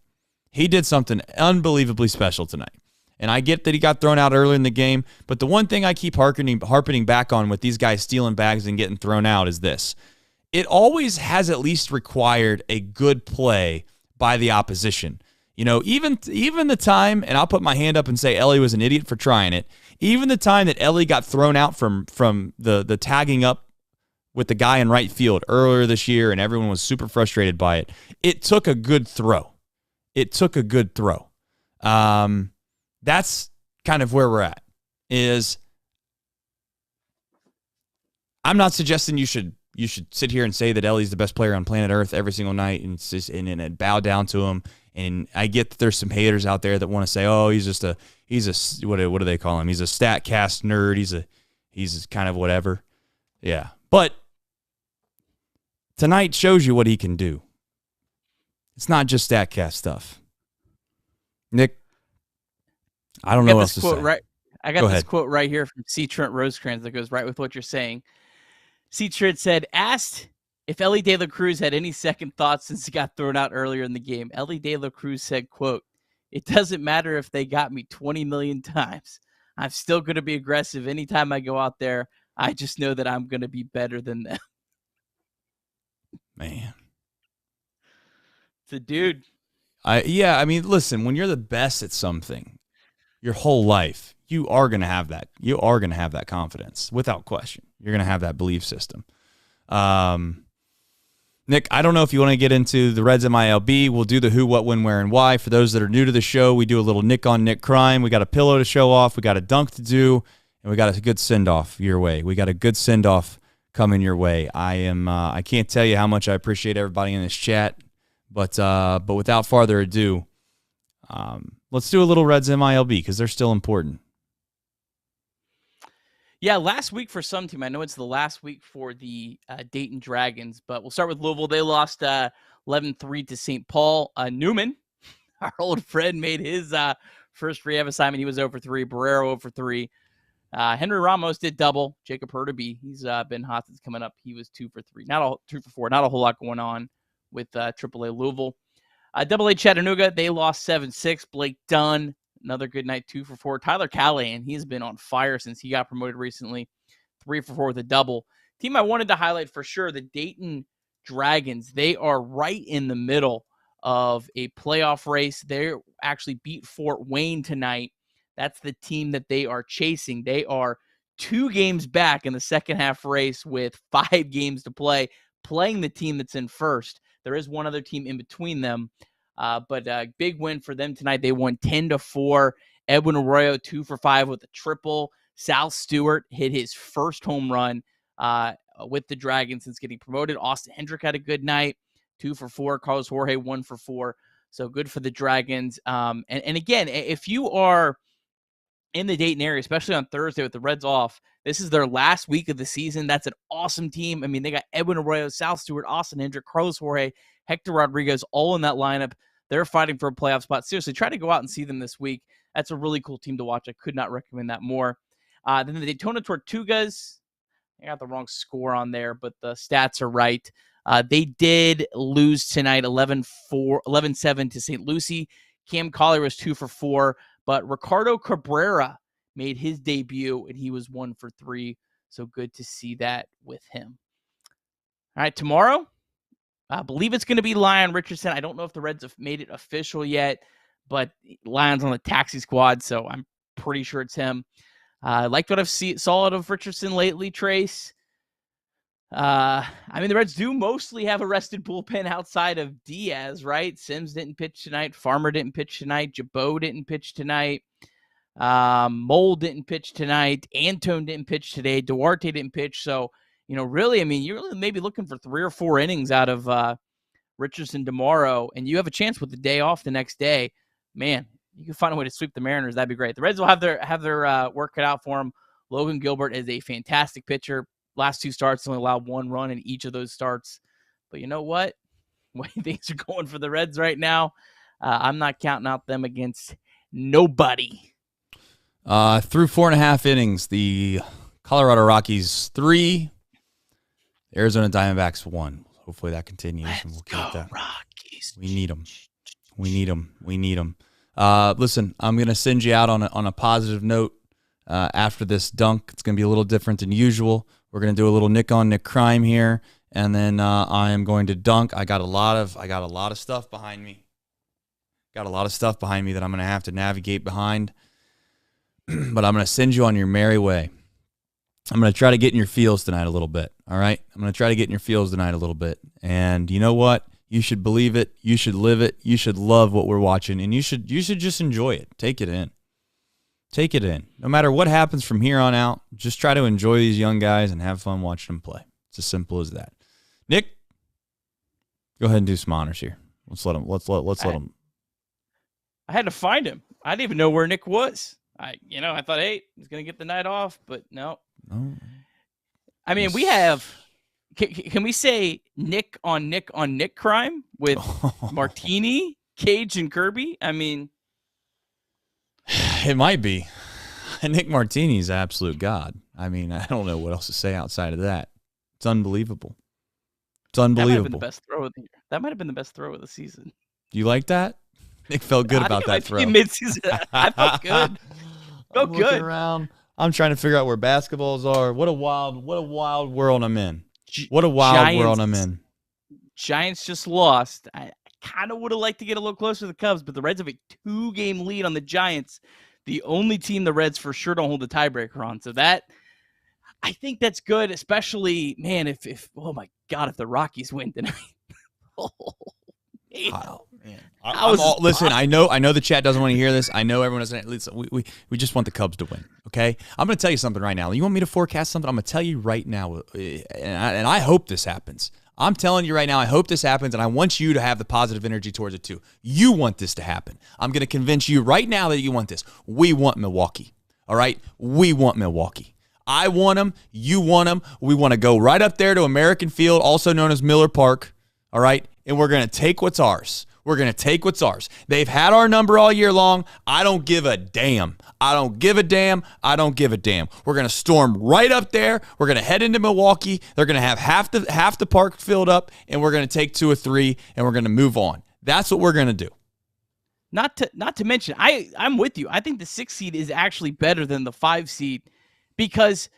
Speaker 3: He did something unbelievably special tonight. And I get that he got thrown out early in the game, but the one thing I keep harping back on with these guys stealing bags and getting thrown out is this. It always has at least required a good play by the opposition. You know, even the time, and I'll put my hand up and say Elly was an idiot for trying it, even the time that Elly got thrown out from the tagging up with the guy in right field earlier this year, and everyone was super frustrated by it, it took a good throw. It took a good throw. That's kind of where we're at. I'm not suggesting you should sit here and say that Elly's the best player on planet Earth every single night and bow down to him. And I get that there's some haters out there that want to say, oh, he's a what do they call him? He's a StatCast nerd. He's kind of whatever. Yeah. But tonight shows you what he can do. It's not just StatCast stuff. Nick, I don't know what else to say.
Speaker 2: Right, I got this quote right here from C. Trent Rosecrans that goes right with what you're saying. C. Trent said, asked if Elly De La Cruz had any second thoughts since he got thrown out earlier in the game. Elly De La Cruz said, quote, it doesn't matter if they got me 20 million times. I'm still going to be aggressive anytime I go out there. I just know that I'm going to be better than them.
Speaker 3: Man.
Speaker 2: It's a dude.
Speaker 3: I mean, listen, when you're the best at something your whole life, you are going to have that. You are going to have that confidence without question. You're going to have that belief system. Nick, I don't know if you want to get into the Reds MLB. We'll do the who, what, when, where, and why. For those that are new to the show, we do a little Nick on Nick crime. We got a pillow to show off. We got a dunk to do, and we got a good send-off your way. We got a good send-off coming your way. I can't tell you how much I appreciate everybody in this chat, but without further ado, let's do a little Reds MLB because they're still important.
Speaker 2: Yeah, last week for some team, I know it's the last week for the Dayton Dragons, but we'll start with Louisville. They lost 11-3 to St. Paul. Newman, our old friend, made his first rehab assignment. He was 0-for-3. Barrero 0-for-3. Henry Ramos did double. Jacob Hurtubise, he's been hot since coming up. He was 2-for-3. 2-for-4. Not a whole lot going on with AAA Louisville. AA Chattanooga, they lost 7-6. Blake Dunn, another good night, 2-for-4. Tyler Callahan, he's been on fire since he got promoted recently, 3-for-4 with a double. Team I wanted to highlight for sure, the Dayton Dragons. They are right in the middle of a playoff race. They actually beat Fort Wayne tonight. That's the team that they are chasing. They are 2 games back in the second half race with 5 games to play, playing the team that's in first. There is one other team in between them. But big win for them tonight. They won 10-4. Edwin Arroyo 2-for-5 with a triple. Sal Stewart hit his first home run with the Dragons since getting promoted. Austin Hendrick had a good night, 2-for-4. Carlos Jorge 1-for-4. So good for the Dragons. And again, if you are in the Dayton area, especially on Thursday with the Reds off, this is their last week of the season. That's an awesome team. I mean, they got Edwin Arroyo, Sal Stewart, Austin Hendrick, Carlos Jorge, Hector Rodriguez, all in that lineup. They're fighting for a playoff spot. Seriously, try to go out and see them this week. That's a really cool team to watch. I could not recommend that more. Then the Daytona Tortugas, I got the wrong score on there, but the stats are right. They did lose tonight 11-7 to St. Lucie. Cam Collier was 2-for-4, but Ricardo Cabrera made his debut, and he was 1-for-3. So good to see that with him. All right, tomorrow, I believe it's going to be Lion Richardson. I don't know if the Reds have made it official yet, but Lion's on the taxi squad, so I'm pretty sure it's him. I liked what I've saw out of Richardson lately, Trace. I mean, the Reds do mostly have a rested bullpen outside of Diaz, right? Sims didn't pitch tonight. Farmer didn't pitch tonight. Jabot didn't pitch tonight. Mole didn't pitch tonight. Antone didn't pitch today. Duarte didn't pitch. So really, I mean, you're really maybe looking for 3 or 4 innings out of Richardson tomorrow, and you have a chance with the day off the next day. Man, you can find a way to sweep the Mariners. That'd be great. The Reds will have their work cut out for them. Logan Gilbert is a fantastic pitcher. Last 2 starts only allowed 1 run in each of those starts. But you know what? The way things are going for the Reds right now, I'm not counting out them against nobody.
Speaker 3: Through 4.5 innings, the Colorado Rockies 3, Arizona Diamondbacks 1. Hopefully that continues.
Speaker 2: Let's
Speaker 3: and we'll
Speaker 2: go,
Speaker 3: keep that.
Speaker 2: Rockies.
Speaker 3: We need them. We need them. We need them. Listen, I'm going to send you out on a positive note after this dunk. It's going to be a little different than usual. We're going to do a little Nick on Nick crime here, and then I am going to dunk. I got a lot of stuff behind me. Got a lot of stuff behind me that I'm going to have to navigate behind. But I'm going to send you on your merry way. I'm going to try to get in your feels tonight a little bit, all right? I'm going to try to get in your feels tonight a little bit. And you know what? You should believe it. You should live it. You should love what we're watching, and you should just enjoy it. Take it in. Take it in. No matter what happens from here on out, just try to enjoy these young guys and have fun watching them play. It's as simple as that. Nick, go ahead and do some honors here. Let's let him.
Speaker 2: I had to find him. I didn't even know where Nick was. I thought, hey, he's going to get the night off, but no. I mean, we have, can we say Nick on Nick crime with Martini, Cage, and Kirby? I mean.
Speaker 3: It might be. Nick Martini's absolute god. I mean, I don't know what else to say outside of that. It's unbelievable. It's unbelievable.
Speaker 2: That might have been the best throw of the year. That might have been the best throw of the season.
Speaker 3: Do you like that? Nick felt good about that throw.
Speaker 2: Mid-season, I felt good. Felt good.
Speaker 3: Looking around. I'm trying to figure out where basketballs are. What a wild world I'm in. What a wild world I'm in.
Speaker 2: Giants just lost. I kind of would have liked to get a little closer to the Cubs, but the Reds have a 2-game lead on the Giants, the only team the Reds for sure don't hold the tiebreaker on. So that, I think that's good, especially, man, if oh my God, if the Rockies win tonight. Oh, man.
Speaker 3: Wow, man. Listen, I know the chat doesn't want to hear this. I know everyone doesn't. Listen, we just want the Cubs to win, okay? I'm going to tell you something right now. You want me to forecast something? I'm going to tell you right now, and I hope this happens. I'm telling you right now, I hope this happens, and I want you to have the positive energy towards it too. You want this to happen. I'm going to convince you right now that you want this. We want Milwaukee, all right? We want Milwaukee. I want them. You want them. We want to go right up there to American Field, also known as Miller Park, all right? And we're going to take what's ours. We're going to take what's ours. They've had our number all year long. I don't give a damn. I don't give a damn. I don't give a damn. We're going to storm right up there. We're going to head into Milwaukee. They're going to have half the park filled up, and we're going to take 2 or 3, and we're going to move on. That's what we're going to do.
Speaker 2: Not to mention, I'm with you. I think the 6 seed is actually better than the 5 seed because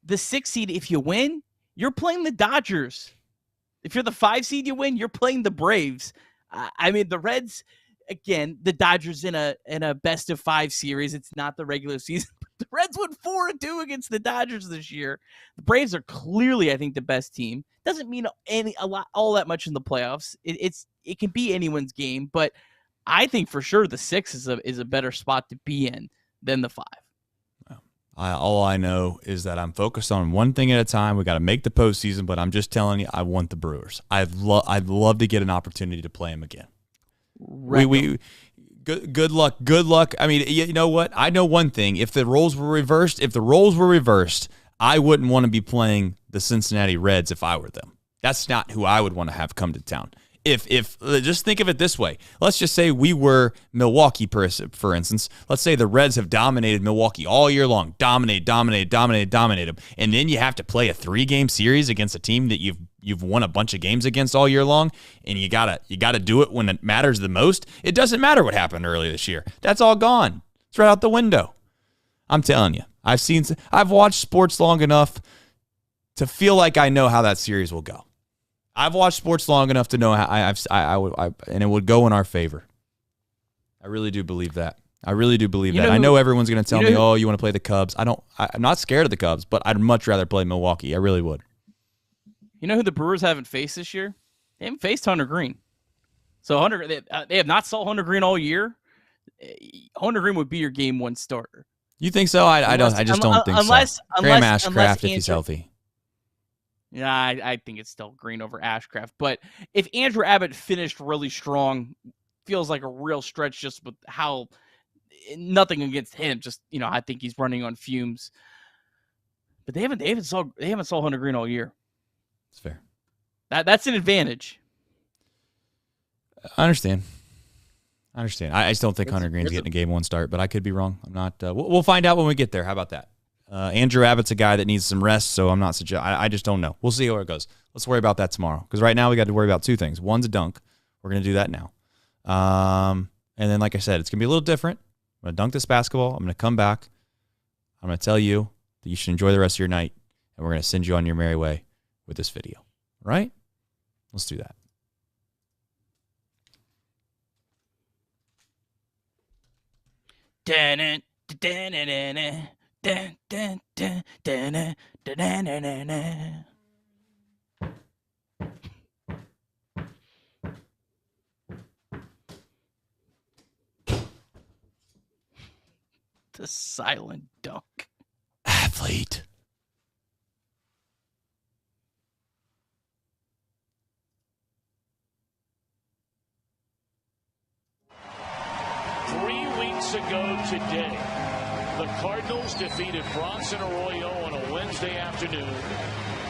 Speaker 2: the 6 seed, if you win, you're playing the Dodgers. If you're the 5 seed, you win, you're playing the Braves. I mean, the Reds, again, the Dodgers in a best of 5 series. It's not the regular season. But the Reds went 4-2 against the Dodgers this year. The Braves are clearly, I think, the best team. Doesn't mean all that much in the playoffs. It can be anyone's game, but I think for sure the 6 is a better spot to be in than the 5.
Speaker 3: All I know is that I'm focused on one thing at a time. We got to make the postseason, but I'm just telling you, I want the Brewers. I'd love to get an opportunity to play them again. Good luck. Good luck. I mean, you know what? I know one thing. If the roles were reversed, I wouldn't want to be playing the Cincinnati Reds if I were them. That's not who I would want to have come to town. If just think of it this way. Let's just say we were Milwaukee, for instance. Let's say the Reds have dominated Milwaukee all year long. Dominated them. And then you have to play a 3-game series against a team that you've won a bunch of games against all year long, and you gotta do it when it matters the most. It doesn't matter what happened earlier this year. That's all gone. It's right out the window. I'm telling you. I've watched sports long enough to feel like I know how that series will go. I've watched sports long enough to know how and it would go in our favor. I really do believe that. I know everyone's going to tell me, "Oh, you want to play the Cubs?" I'm not scared of the Cubs, but I'd much rather play Milwaukee. I really would.
Speaker 2: You know who the Brewers haven't faced this year? They haven't faced Hunter Green. So they have not saw Hunter Green all year. Hunter Green would be your game 1 starter.
Speaker 3: You think so? I just don't think so. Graham Ashcraft if he's healthy.
Speaker 2: Yeah, I think it's still Green over Ashcraft. But if Andrew Abbott finished really strong, feels like a real stretch just with how nothing against him. Just, I think he's running on fumes. But they haven't sold Hunter Green all year.
Speaker 3: It's fair.
Speaker 2: That's an advantage.
Speaker 3: I understand. I just don't think Hunter Green's getting a game 1 start, but I could be wrong. I'm not. We'll find out when we get there. How about that? Andrew Abbott's a guy that needs some rest, so I'm not suggesting. I just don't know. We'll see where it goes. Let's worry about that tomorrow, because right now we got to worry about 2 things. One's a dunk. We're going to do that now. And then, like I said, it's going to be a little different. I'm going to dunk this basketball. I'm going to come back. I'm going to tell you that you should enjoy the rest of your night, and we're going to send you on your merry way with this video. All right? Let's do that.
Speaker 2: The silent dunk.
Speaker 3: Athlete.
Speaker 9: Ago today, the Cardinals defeated Bronson Arroyo on a Wednesday afternoon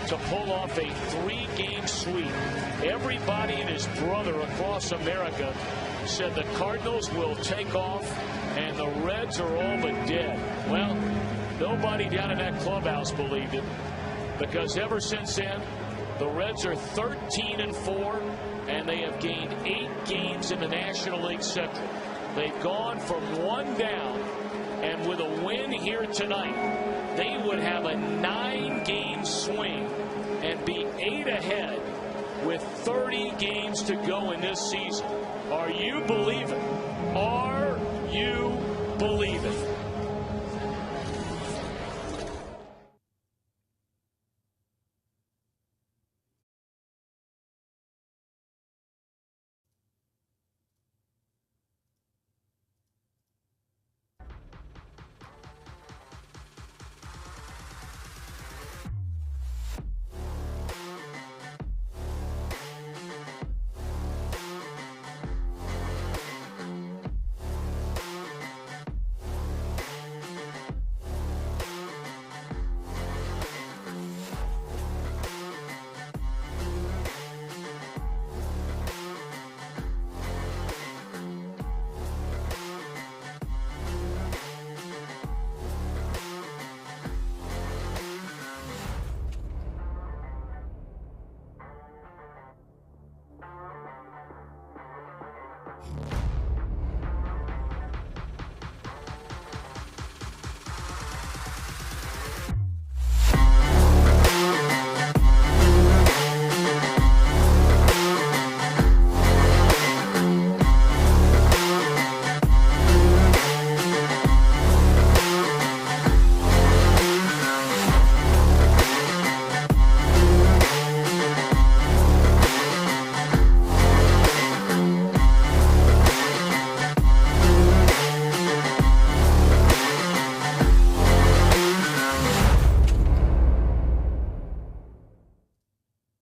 Speaker 9: to pull off a 3-game sweep. Everybody and his brother across America said the Cardinals will take off and the Reds are all but dead. Well, nobody down in that clubhouse believed it, because ever since then, the Reds are 13-4, and they have gained 8 games in the National League Central. They've gone from 1 down, and with a win here tonight, they would have a 9-game swing and be 8 ahead with 30 games to go in this season. Are you believing? Are